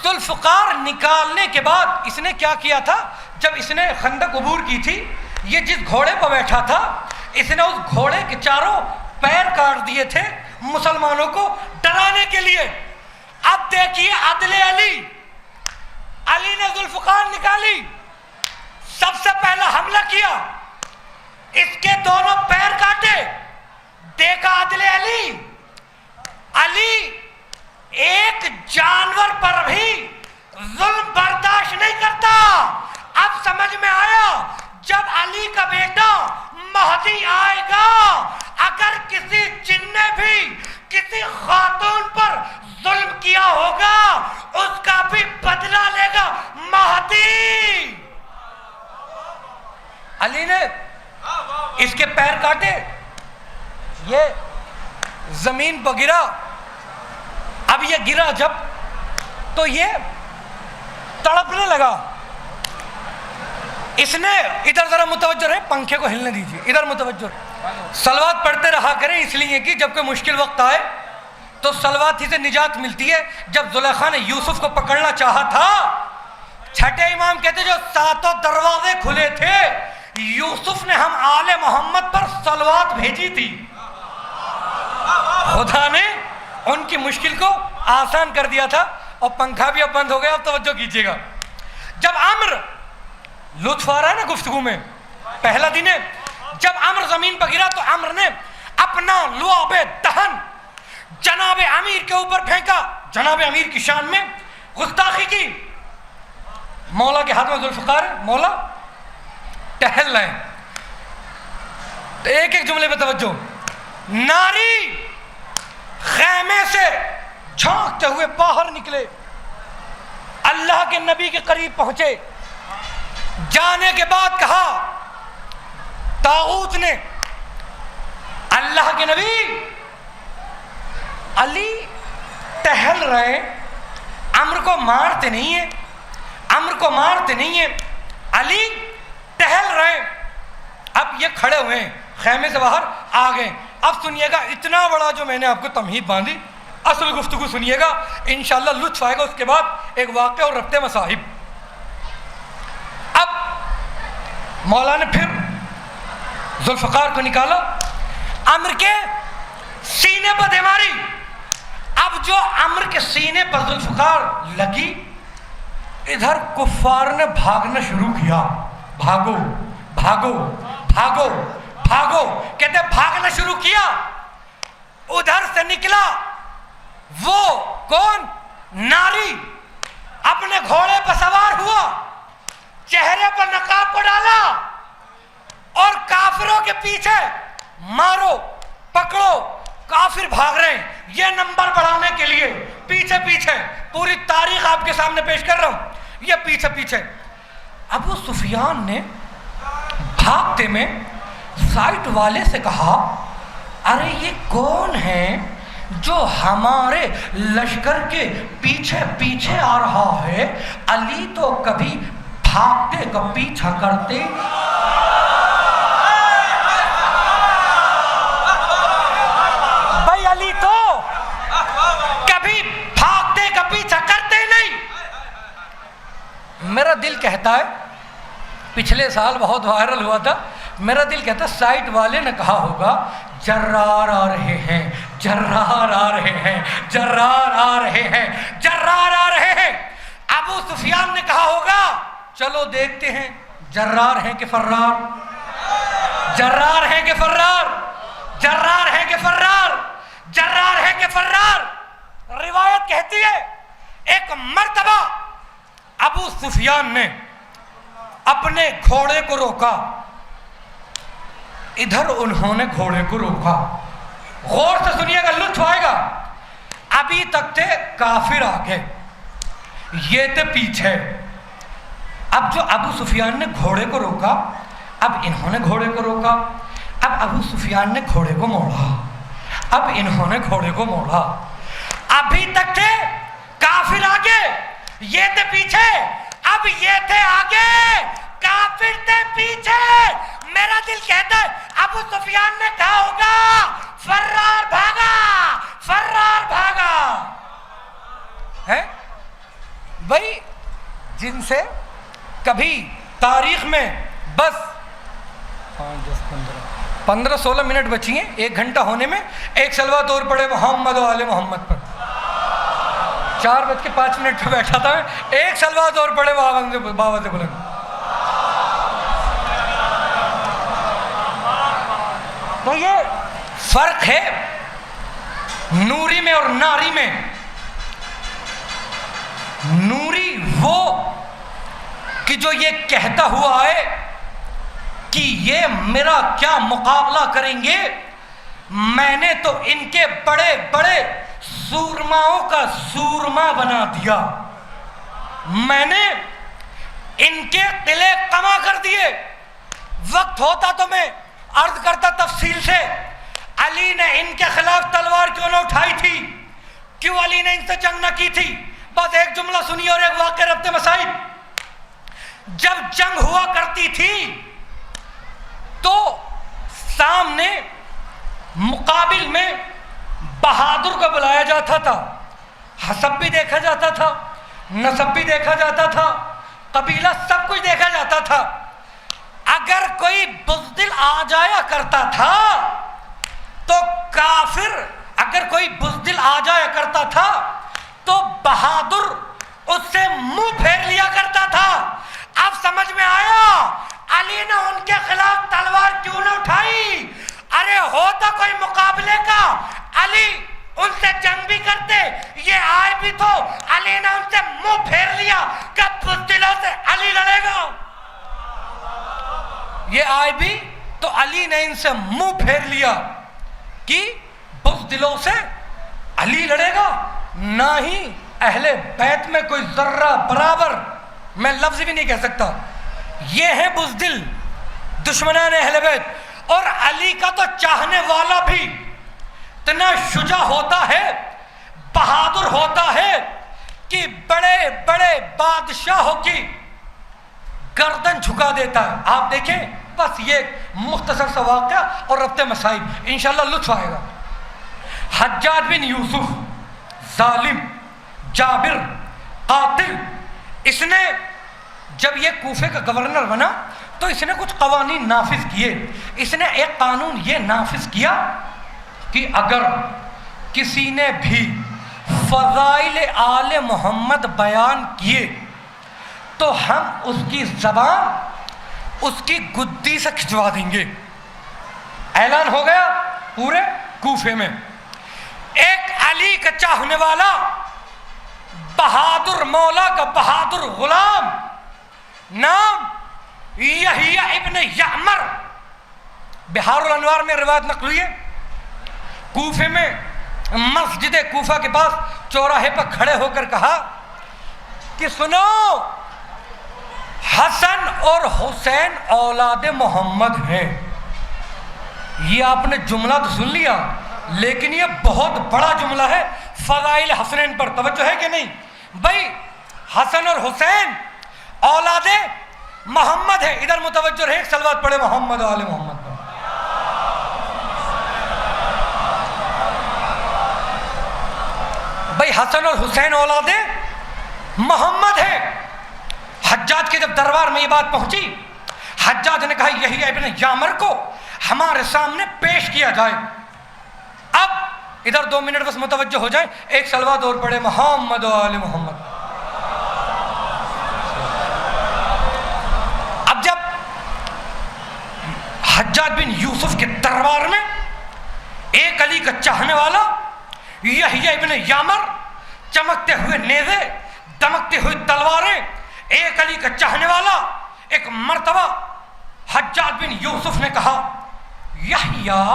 ذوالفقار نکالنے کے بعد اس نے کیا کیا تھا, جب اس نے خندق عبور کی تھی, یہ جس گھوڑے پر بیٹھا تھا اس نے اس گھوڑے کے چاروں پیر کاٹ دیے تھے مسلمانوں کو ڈرانے کے لیے. اب دیکھیے عدل علی. علی نے ذوالفقار نکالی, سب سے پہلا حملہ کیا, اس کے دونوں پیر کاٹے. دیکھا عدل علی, علی ایک جانور پر بھی ظلم برداشت نہیں کرتا. اب سمجھ میں آیا جب علی کا بیٹا مہدی آئے گا, اگر کسی جن نے بھی کسی خاتون پر ظلم کیا ہوگا اس کا بھی بدلہ لے گا مہدی. علی نے اس کے پیر کاٹے, یہ زمین پر گرا. اب یہ گرا جب تو یہ تڑپنے لگا. اس نے ادھر ذرا متوجہ رہے, پنکھے کو ہلنے دیجیے, ادھر متوجہ رہے. صلوات پڑھتے رہا کریں, اس لیے کہ جب کوئی مشکل وقت آئے تو صلوات ہی سے نجات ملتی ہے. جب زلیخا نے یوسف کو پکڑنا چاہا تھا, چھٹے امام کہتے جو 7 دروازے کھلے تھے, یوسف نے ہم آل محمد پر صلوات بھیجی تھی. خدا نے ان کی مشکل کو آسان کر دیا تھا, اور پنکھا بھی اب بند ہو گیا. اب توجہ کیجیے گا. جب عمر, لطف آ رہا ہے نا گفتگو میں, پہلا دن ہے, جب عمر زمین پر گرا تو عمر نے اپنا لعاب دہن جناب امیر کے اوپر پھینکا. جناب امیر کی شان میں گستاخی کی. مولا کے ہاتھ میں ذوالفقار ہے, مولا ٹہل رہے ہیں. تو ایک ایک جملے پہ توجہ. ناری خیمے سے جھانکتے ہوئے باہر نکلے, اللہ کے نبی کے قریب پہنچے. جانے کے بعد کہا طاغوت نے, اللہ کے نبی علی ٹہل رہے, عمر کو مارتے نہیں ہیں, عمر کو مارتے نہیں ہیں, علی ٹہل رہے. اب یہ کھڑے ہوئے ہیں, خیمے سے باہر آ گئے. اب سنیے گا, اتنا بڑا جو میں نے آپ کو تمہید باندھی, اصل گفتگو سنیے گا, انشاءاللہ لطف آئے گا. اس کے بعد ایک واقعہ اور ربط مصاحب. اب مولا نے پھر ذوالفقار کو نکالا, عمر کے سینے پر دے ماری. اب جو عمر کے سینے پر ذوالفقار لگی, ادھر کفار نے بھاگنا شروع کیا. بھاگو بھاگو بھاگو بھاگو, کہتے بھاگنا شروع کیا. ادھر سے نکلا وہ کون, ناری, اپنے گھوڑے پر سوار ہوا, چہرے پر نقاب کو ڈالا, اور کافروں کے پیچھے مارو پکڑو. کافر بھاگ رہے ہیں, یہ نمبر بڑھانے کے لیے پیچھے پیچھے, پوری تاریخ آپ کے سامنے پیش کر رہا ہوں, یہ پیچھے پیچھے. ابو سفیان نے بھاگتے میں سائٹ والے سے کہا, ارے یہ کون ہے جو ہمارے لشکر کے پیچھے پیچھے آ رہا ہے؟ علی تو کبھی بھاگتے کا پیچھا کرتے. بھائی علی تو کبھی بھاگتے کا پیچھا کرتے نہیں. میرا دل کہتا ہے, پچھلے سال بہت وائرل ہوا تھا, میرا دل کہتا ہے سائٹ والے نے کہا ہوگا جرار آ رہے ہیں, جرار آ رہے ہیں, جرار آ رہے ہیں, جرار آ رہے ہیں. ابو سفیان نے کہا ہوگا چلو دیکھتے ہیں جرار ہیں کہ فرار, جرار ہیں کہ فرار, جرار ہیں کہ فرار, جرار ہیں کہ فرار. روایت کہتی ہے ایک مرتبہ ابو سفیان نے اپنے گھوڑے کو روکا, ادھر انہوں نے گھوڑے کو روکا. غور سے سنیے گا, لطف آئے گا. ابھی تک تھے کافر آگے، یہ تھے پیچھے. اب جو ابو سفیان نے گھوڑے کو روکا، اب انہوں نے گھوڑے کو روکا، اب ابو سفیان نے گھوڑے کو موڑا، اب انہوں نے گھوڑے کو موڑا. ابھی تک تھے کافر آگے، یہ تھے پیچھے، اب یہ تھے آگے، کافر تھے پیچھے. میرا دل کہتا ہے ابو سفیان نے کہا ہوگا فرار بھاگا، فرار بھاگا ہے. بھائی جن سے کبھی تاریخ میں بس 15-16 منٹ بچی ہیں 1 گھنٹہ ہونے میں، ایک سلوات اور پڑے محمد و آل محمد پر. 4:05 پہ بیٹھا تھا میں، ایک سلوات اور پڑے بابا سے بلند. تو یہ فرق ہے نوری میں اور ناری میں. نوری وہ کہ جو یہ کہتا ہوا ہے کہ یہ میرا کیا مقابلہ کریں گے، میں نے تو ان کے بڑے بڑے سورماؤں کا سورما بنا دیا، میں نے ان کے قلعے کما کر دیے. وقت ہوتا تو میں عرض کرتا تفصیل سے، علی نے ان کے خلاف تلوار کیوں نہ اٹھائی تھی، کیوں علی نے ان سے جنگ نہ کی تھی. بس ایک جملہ سنیے اور ایک واقعہ ربط مسائل. جب جنگ ہوا کرتی تھی تو سامنے مقابل میں بہادر کو بلایا جاتا تھا، حسب بھی دیکھا جاتا تھا، نسب بھی دیکھا جاتا تھا، قبیلہ سب کچھ دیکھا جاتا تھا. اگر کوئی بزدل آ جایا کرتا تھا تو کافر، اگر کوئی بزدل آ جایا کرتا تھا تو بہادر اس سے منہ پھیر لیا کرتا تھا. اب سمجھ میں آیا علی نے ان کے خلاف تلوار کیوں نہ اٹھائی. ارے ہوتا کوئی مقابلے کا، علی ان سے جنگ بھی کرتے، یہ آئے بھی تو علی نے ان سے منہ پھیر لیا کہ بزدلوں سے علی لڑے گا. یہ آئے بھی تو علی نے ان سے منہ پھیر لیا کہ بزدلوں سے علی لڑے گا. نہ ہی اہل بیت میں کوئی ذرہ برابر، میں لفظ بھی نہیں کہہ سکتا، یہ ہیں بزدل دشمنان اہل بیت. اور علی کا تو چاہنے والا بھی اتنا شجاع ہوتا ہے، بہادر ہوتا ہے کہ بڑے بڑے بادشاہوں کی گردن جھکا دیتا ہے. آپ دیکھیں بس یہ مختصر سا واقعہ اور ربط مسائل، انشاءاللہ لطف آئے گا. حجاج بن یوسف ظالم، جابر، قاتل، اس نے جب یہ کوفے کا گورنر بنا تو اس نے کچھ قوانین نافذ کیے. اس نے ایک قانون یہ نافذ کیا کہ اگر کسی نے بھی فضائل آل محمد بیان کیے تو ہم اس کی زبان اس کی گدی سے کھچوا دیں گے. اعلان ہو گیا پورے کوفے میں. ایک علی کا چاہنے والا، بہادر مولا کا بہادر غلام، نام یحییٰ ابن یعمر، بہار الانوار میں روایت نقل ہوئی ہے، کوفے میں مسجد کوفہ کے پاس چوراہے پر کھڑے ہو کر کہا کہ سنو، حسن اور حسین اولاد محمد ہیں. یہ آپ نے جملہ تو سن لیا لیکن یہ بہت بڑا جملہ ہے فضائل حسنین پر. توجہ ہے کہ نہیں بھائی؟ حسن اور حسین اولاد محمد ہے. ادھر متوجہ رہے، ایک صلوات پڑھے محمد و آل محمد پر. بھائی حسن اور حسین اولاد محمد ہے. حجاج کے جب دربار میں یہ بات پہنچی، حجاج نے کہا یحییٰ ابن یعمر کو ہمارے سامنے پیش کیا جائے. اب ادھر 2 منٹ بس متوجہ ہو جائیں، ایک صلوات اور پڑھے محمد و آل محمد. اب جب حجاج بن یوسف کے دربار میں ایک علی کا چاہنے والا یحییٰ ابن یعمر، چمکتے ہوئے نیزے، دمکتے ہوئے تلواریں، ایک علی کا چاہنے والا، ایک مرتبہ حجاج بن یوسف نے کہا یحییٰ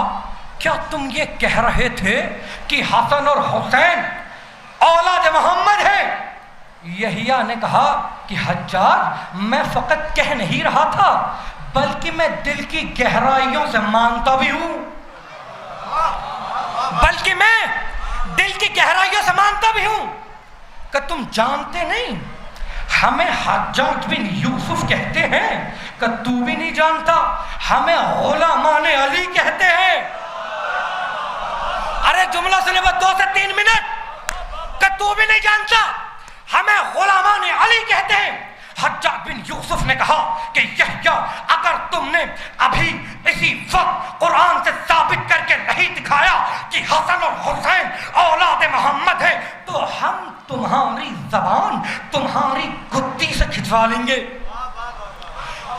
کیا تم یہ کہہ رہے تھے کہ حسن اور حسین اولاد محمد ہیں. یحییٰ نے کہا کہ حجاج میں فقط کہہ نہیں رہا تھا بلکہ میں دل کی گہرائیوں سے مانتا بھی ہوں، بلکہ میں دل کی گہرائیوں سے مانتا بھی ہوں. کہ تم جانتے نہیں ہمیں حجاج بن یوسف کہتے ہیں؟ کہ تو بھی نہیں جانتا ہمیں غلامان علی کہتے ہیں. ارے جملہ سنے بس 2 سے 3 منٹ. کہ تو بھی نہیں جانتا ہمیں غلامان علی کہتے ہیں. حجاج بن یوسف نے کہا کہ یحییٰ اگر تم نے ابھی اسی وقت قرآن سے ثابت کر کے نہیں دکھایا کہ حسن اور حسین اولاد محمد ہے تو ہم تمہاری زبان تمہاری گدی سے کھچوا لیں گے.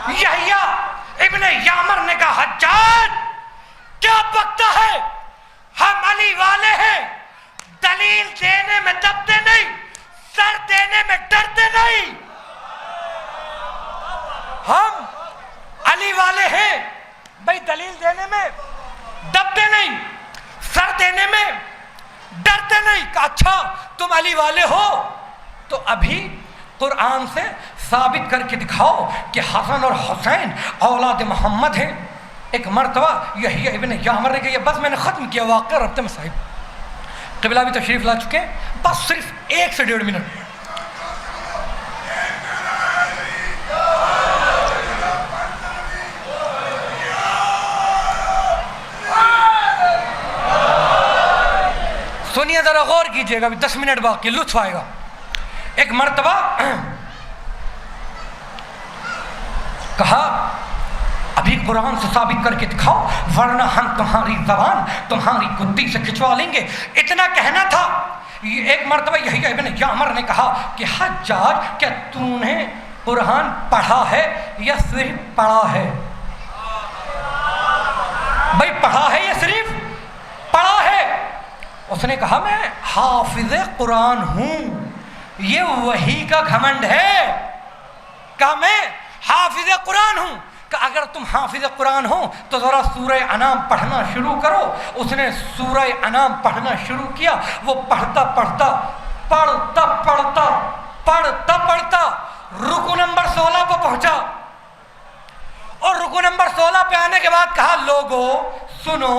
یحییٰ ابن یعمر نے کہا حجاج کیا بکتا ہے، ہم علی والے ہیں، دلیل دینے میں دبتے نہیں، سر دینے میں ڈرتے نہیں. ہم علی والے ہیں بھائی، دلیل دینے میں دبتے نہیں، سر دینے میں ڈرتے نہیں. کہ اچھا تم علی والے ہو تو ابھی قرآن سے ثابت کر کے دکھاؤ کہ حسن اور حسین اولاد محمد ہیں. ایک مرتبہ یحییٰ ابن یعمر نے کہا بس میں نے ختم کیا واقعہ ربط میں صاحب قبلہ بھی تشریف لا چکے ہیں، بس صرف 1 سے 1.5 منٹ. سنیے ذرا غور کیجئے گا، 10 منٹ باقی لطف آئے گا. ایک مرتبہ کہا ابھی قرآن سے ثابت کر کے دکھاؤ ورنہ ہم تمہاری زبان تمہاری گدی سے کھچوا لیں گے. اتنا کہنا تھا. ایک مرتبہ یحییٰ ابن یعمر نے کہا کہ حجاج کیا تو نے قرآن پڑھا ہے یا صرف پڑھا ہے؟ بھائی پڑھا ہے یا صرف پڑھا ہے؟ اس نے کہا میں حافظ قرآن ہوں. یہ وحی کا گھمنڈ ہے کہ میں حافظ قرآن ہوں. کہ اگر تم حافظ قرآن ہو تو ذرا سورہ انعام پڑھنا شروع کرو. اس نے سورہ انعام پڑھنا شروع کیا. وہ پڑھتا پڑھتا رکو نمبر 16 پہ پہنچا اور رکو نمبر 16 پہ آنے کے بعد کہا لوگو سنو،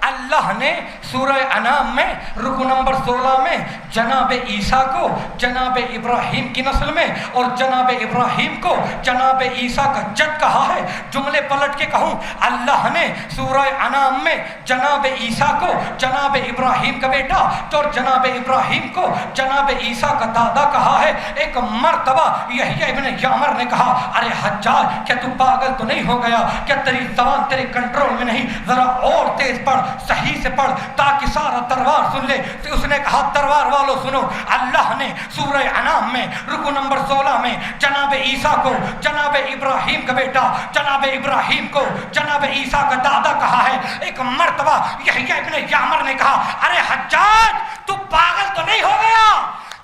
اللہ نے سورہ انعام میں رکو نمبر 16 میں جناب عیسیٰ کو جناب ابراہیم کی نسل میں اور جناب ابراہیم کو جناب عیسیٰ کا جد کہا ہے. جملے پلٹ کے کہوں، اللہ نے سورہ انعام میں جناب عیسیٰ کو جناب ابراہیم کا بیٹا اور جناب ابراہیم کو جناب عیسیٰ کا دادا کہا ہے. ایک مرتبہ یحییٰ ابن یعمر نے کہا ارے حجاج کیا تو پاگل تو نہیں ہو گیا؟ کیا تیری زبان تیرے کنٹرول میں نہیں؟ ذرا اور تیز پڑھ، صحیح سے پڑھ تاکہ سارا دربار سن لے. تو اس نے کہا دربار والوں سنو، اللہ نے سورہ انعام میں رکو نمبر 16 میں جناب عیسیٰ کو جناب ابراہیم کا بیٹا جناب ابراہیم کو جناب عیسیٰ کا دادا کہا ہے. ایک مرتبہ یحییٰ ابن یعمر نے کہا ارے حجاج تو پاگل تو نہیں ہو گیا؟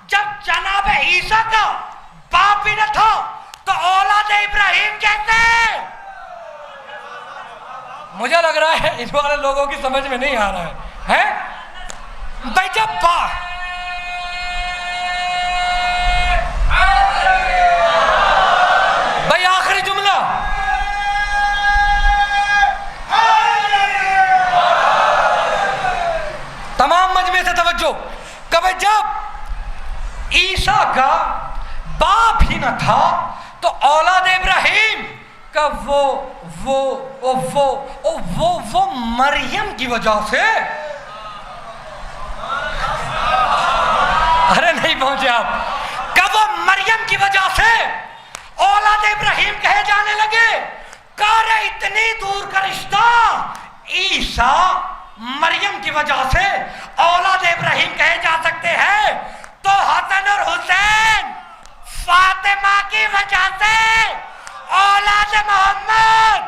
جب جناب عیسیٰ کا باپ بھی نہ تھا تو اولاد ابراہیم کہتے ہیں. مجھے لگ رہا ہے ان والے لوگوں کی سمجھ میں نہیں آ رہا ہے بھائی. جب بھائی آخری جملہ تمام مجمع سے توجہ. کبھی جب عیسیٰ کا باپ ہی نہ تھا تو اولاد ابراہیم کا وہ مریم کی وجہ سے، ارے نہیں پہنچے آپ، کب وہ مریم کی وجہ سے اولاد ابراہیم کہے جانے لگے. کار اتنی دور کا رشتہ عیسیٰ مریم کی وجہ سے اولاد ابراہیم کہے جا سکتے ہیں تو حسن اور حسین فاطمہ کی وجہ سے اولاد محمد.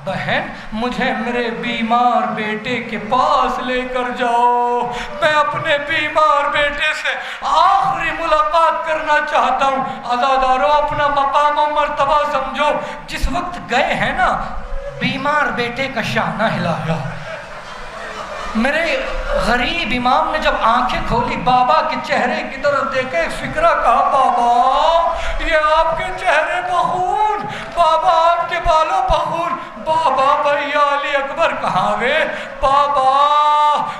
بہن مجھے میرے بیمار بیٹے کے پاس لے کر جاؤ، میں اپنے بیمار بیٹے سے آخری ملاقات کرنا چاہتا ہوں۔ عزادارو اپنا مقام و مرتبہ سمجھو، جس وقت گئے ہیں نا بیمار بیٹے کا شاہ نہ ہلایا۔ میرے غریب امام نے جب آنکھیں کھولی بابا کے چہرے کی طرف دیکھے، ایک فکرہ کہا بابا یہ آپ کے چہرے بخون، بابا آپ کے بالوں بخون، بابا بھیا علی اکبر کہاں گئے، بابا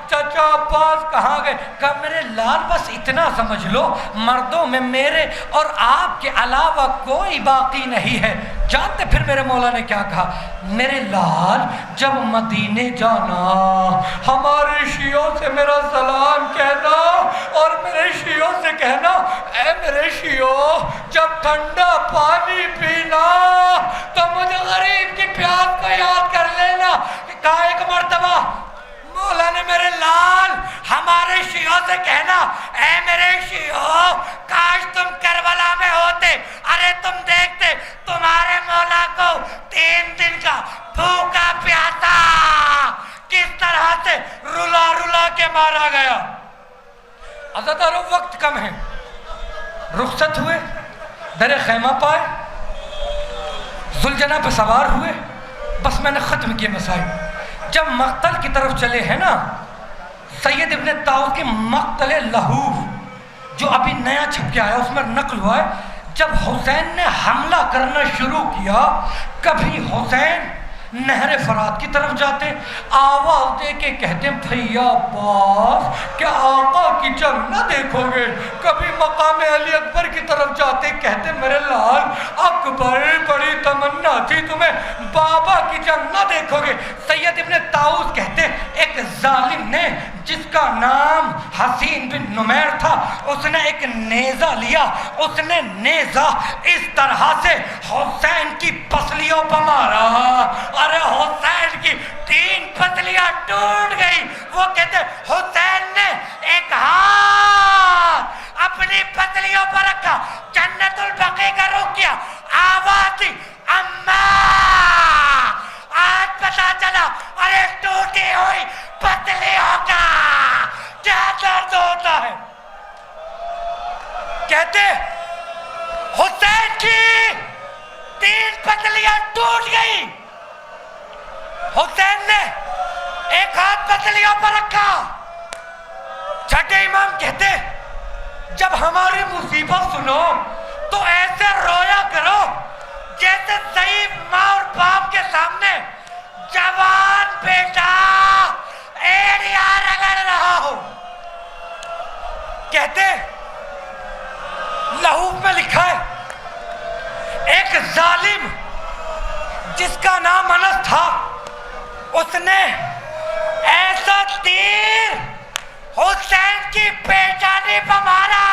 چچا عباس کہاں گئے؟ کہا میرے لال بس اتنا سمجھ لو مردوں میں میرے اور آپ کے علاوہ کوئی باقی نہیں ہے۔ جانتے پھر میرے مولا نے کیا کہا؟ میرے لال جب مدینے جانا ہمارے شیعوں سے میرا سلام کہنا، اور میرے شیعوں سے کہنا اے میرے شیعوں جب ٹھنڈا پانی پینا تو مجھے غریب کی پیاس کو یاد کر لینا۔ کہا ایک مرتبہ مولا نے میرے لال ہمارے شیعوں سے کہنا اے میرے شیعوں کاش تم کربلا میں ہوتے، ارے تم دیکھتے تمہارے مولا کو 3 دن کا بھوکا پیاسا کس طرح سے رلا رلا کے مارا گیا۔ عزادارو وقت کم ہے، رخصت ہوئے، در خیمہ پائے، ذوالجناح پہ سوار ہوئے، بس میں نے ختم کیے مسائل۔ جب مقتل کی طرف چلے ہیں نا، سید ابن طاؤس کے مقتل لہوف جو ابھی نیا چھپ کے آیا اس میں نقل ہوا ہے، جب حسین نے حملہ کرنا شروع کیا، کبھی حسین نہر فرات کی طرف جاتے، آواز دے کے کہتے بھیا عباس کیا آقا کی جنگ نہ دیکھو گے؟ کبھی مقام علی اکبر کی طرف جاتے، کہتے میرے لال اکبر بڑی تمنا تھی تمہیں، بابا کی جنگ نہ دیکھو گے؟ سید ابن طاؤس کہتے ایک ظالم نے جس کا نام حسین بن نمیر تھا، اس نے ایک نیزہ لیا، اس نے نیزہ اس طرح سے حسین کی پسلیوں پر مارا، ارے حسین کی 3 پسلیاں ٹوٹ گئی۔ وہ کہتے حسین نے ایک ہاتھ اپنی پسلیوں پر رکھا، جنت البقیع کا رخ کیا، آواز دی اماں، آج پتا چلا ارے ٹوٹی ہوئی پسلیوں کا کیا درد ہوتا ہے۔ کہتے حسین کی 3 پسلیاں ٹوٹ گئی، حسین نے ایک ہاتھ پسلیوں پر رکھا۔ چھٹے امام کہتے جب ہماری مصیبت سنو تو ایسے رویا کرو جیسے ضعیف ماں اور باپ کے سامنے جوان بیٹا ایڑیا رگڑ رہا ہو۔ کہتے لہوف میں لکھا ہے ایک ظالم جس کا نام انس تھا، اس نے ایسا تیر حسین کی پیشانی پر مارا،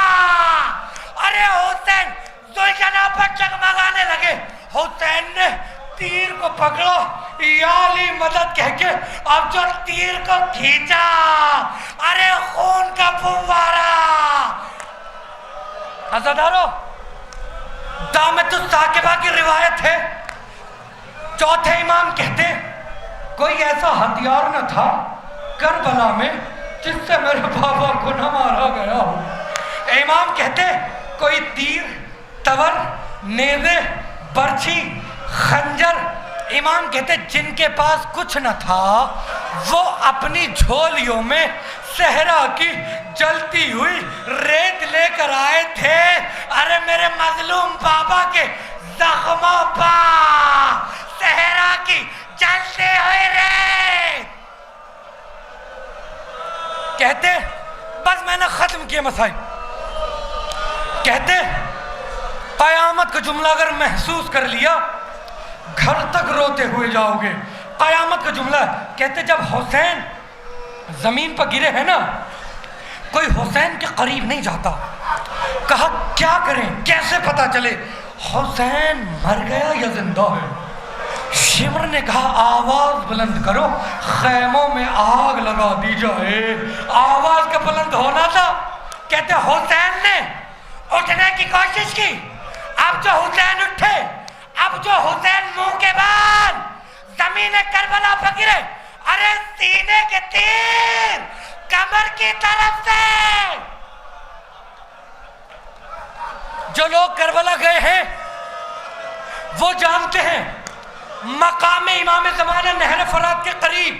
ارے حسین ذوالجناح پر چگمگانے لگے۔ حسین نے تیر کو پکڑا، یا علی مدد کہہ کے، اب جو تیر کو کھینچا ارے خون کا فوارہ۔ عزادارو دامت الثاقبہ کی روایت ہے، چوتھے امام کہتے کوئی ایسا ہتھیار نہ تھا کربلا میں جس سے میرے بابا کو نہ مارا گیا ہو۔ امام کہتے کوئی تیر، تور، نیزے، برچھی، خنجر، امام کہتے جن کے پاس کچھ نہ تھا وہ اپنی جھولیوں میں صحرا کی جلتی ہوئی ریت لے کر آئے تھے، ارے میرے مظلوم بابا کے زخموں پر صحرا کی جلتے ہوئے ریت۔ کہتے بس میں نے ختم کیا مسائل۔ کہتے قیامت کا جملہ اگر محسوس کر لیا گھر تک روتے ہوئے جاؤ گے۔ قیامت کا جملہ کہتے جب حسین زمین پر گرے ہیں نا، کوئی حسین کے قریب نہیں جاتا۔ کہا کیا کریں، کیسے پتا چلے حسین مر گیا یا زندہ ہے؟ شمر نے کہا آواز بلند کرو، خیموں میں آگ لگا دی جائے۔ آواز کا بلند ہونا تھا۔ کہتے حسین نے اٹھنے کی کوشش کی، اب جو حسین اٹھے، اب جو حسین منہ کے بعد زمین کربلا پر گرے، ارے سینے کے تیر کمر کی طرف سے. جو لوگ کربلا گئے ہیں وہ جانتے ہیں مقام امام زمانہ نہر فرات کے قریب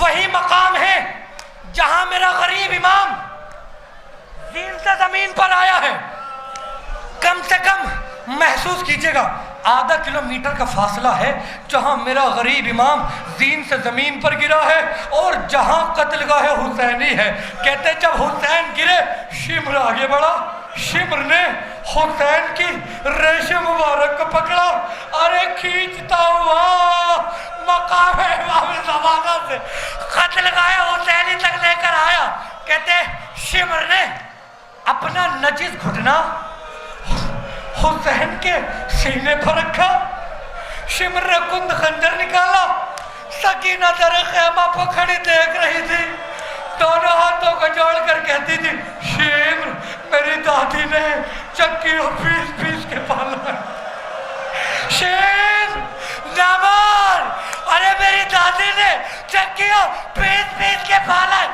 وہی مقام ہے جہاں میرا غریب امام زین سے زمین پر آیا ہے. کم سے کم محسوس کیجئے گا آدھا کلومیٹر کا فاصلہ ہے جہاں میرا غریب امام زین سے زمین پر گرا ہے اور جہاں قتل گاہ حسینی ہے. کہتے جب حسین گرے شمر آگے بڑھا، شمر نے حسین کی ریش مبارک کو پکڑا، ارے کھینچتا ہوا مقام امام زمانہ سے قتل گاہ حسینی تک لے کر آیا. کہتے شمر نے اپنا نجس گھٹنا حسین کے سینے پر رکھا، شمر نے کند خنجر نکالا، سکینہ در خیمہ پر کھڑی دیکھ رہی تھی، دونوں ہاتھوں کو جوڑ کر کہتی تھی شمر میری دادی نے چکیوں پیس پیس کے پالا ہے. شمر نامار، ارے میری دادی نے چکیوں پیس پیس کے پالا ہے،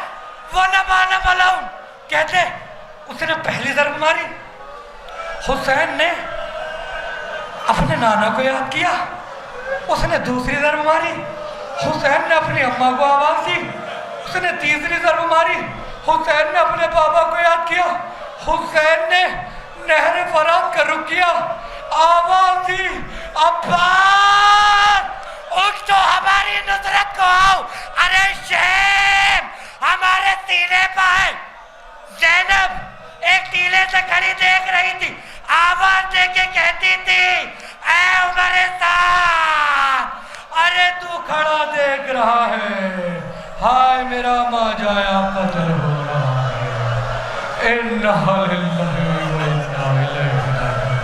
وہ نہ مانا ملاؤں. کہتے اس نے پہلی ضرب ماری، حسین نے اپنے نانا کو یاد کیا، اس نے دوسری ضرب ماری، حسین نے اپنی اماں کو آواز دی، اس نے تیسری ضرب ماری، حسین نے اپنے بابا کو یاد کیا، حسین نے نہر فرات کا رخ کیا، آواز دی عباس اٹھ تو ہماری نصرت کو آؤ. ارے شیم ہمارے سینے پر ہے. زینب ایک ٹیلے سے کھڑی دیکھ رہی تھی، آواز دے کے کہتی تھی اے عمر سعد، ارے تو کھڑا دیکھ رہا ہے، ہائے میرا ماں جایا قتل ہو رہا ہے. انہا للہ و انہا الیہ راجعون.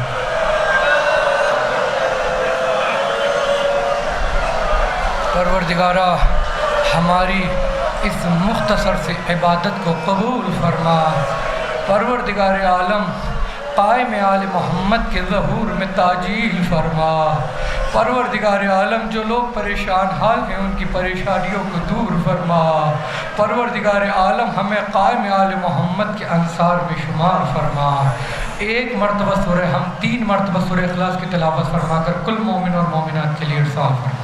پروردگارہ ہماری اس مختصر سے عبادت کو قبول فرما. پروردگار عالم قائم آل محمد کے ظہور میں تاجیل فرما. پروردگار عالم جو لوگ پریشان حال ہیں ان کی پریشانیوں کو دور فرما. پروردگار عالم ہمیں قائم آل محمد کے انصار میں شمار فرما. ایک مرتبہ سورہ ہم 3 مرتبہ سورہ اخلاص کی تلاوت فرما کر کل مومن اور مومنات کے لیے ارسال فرما.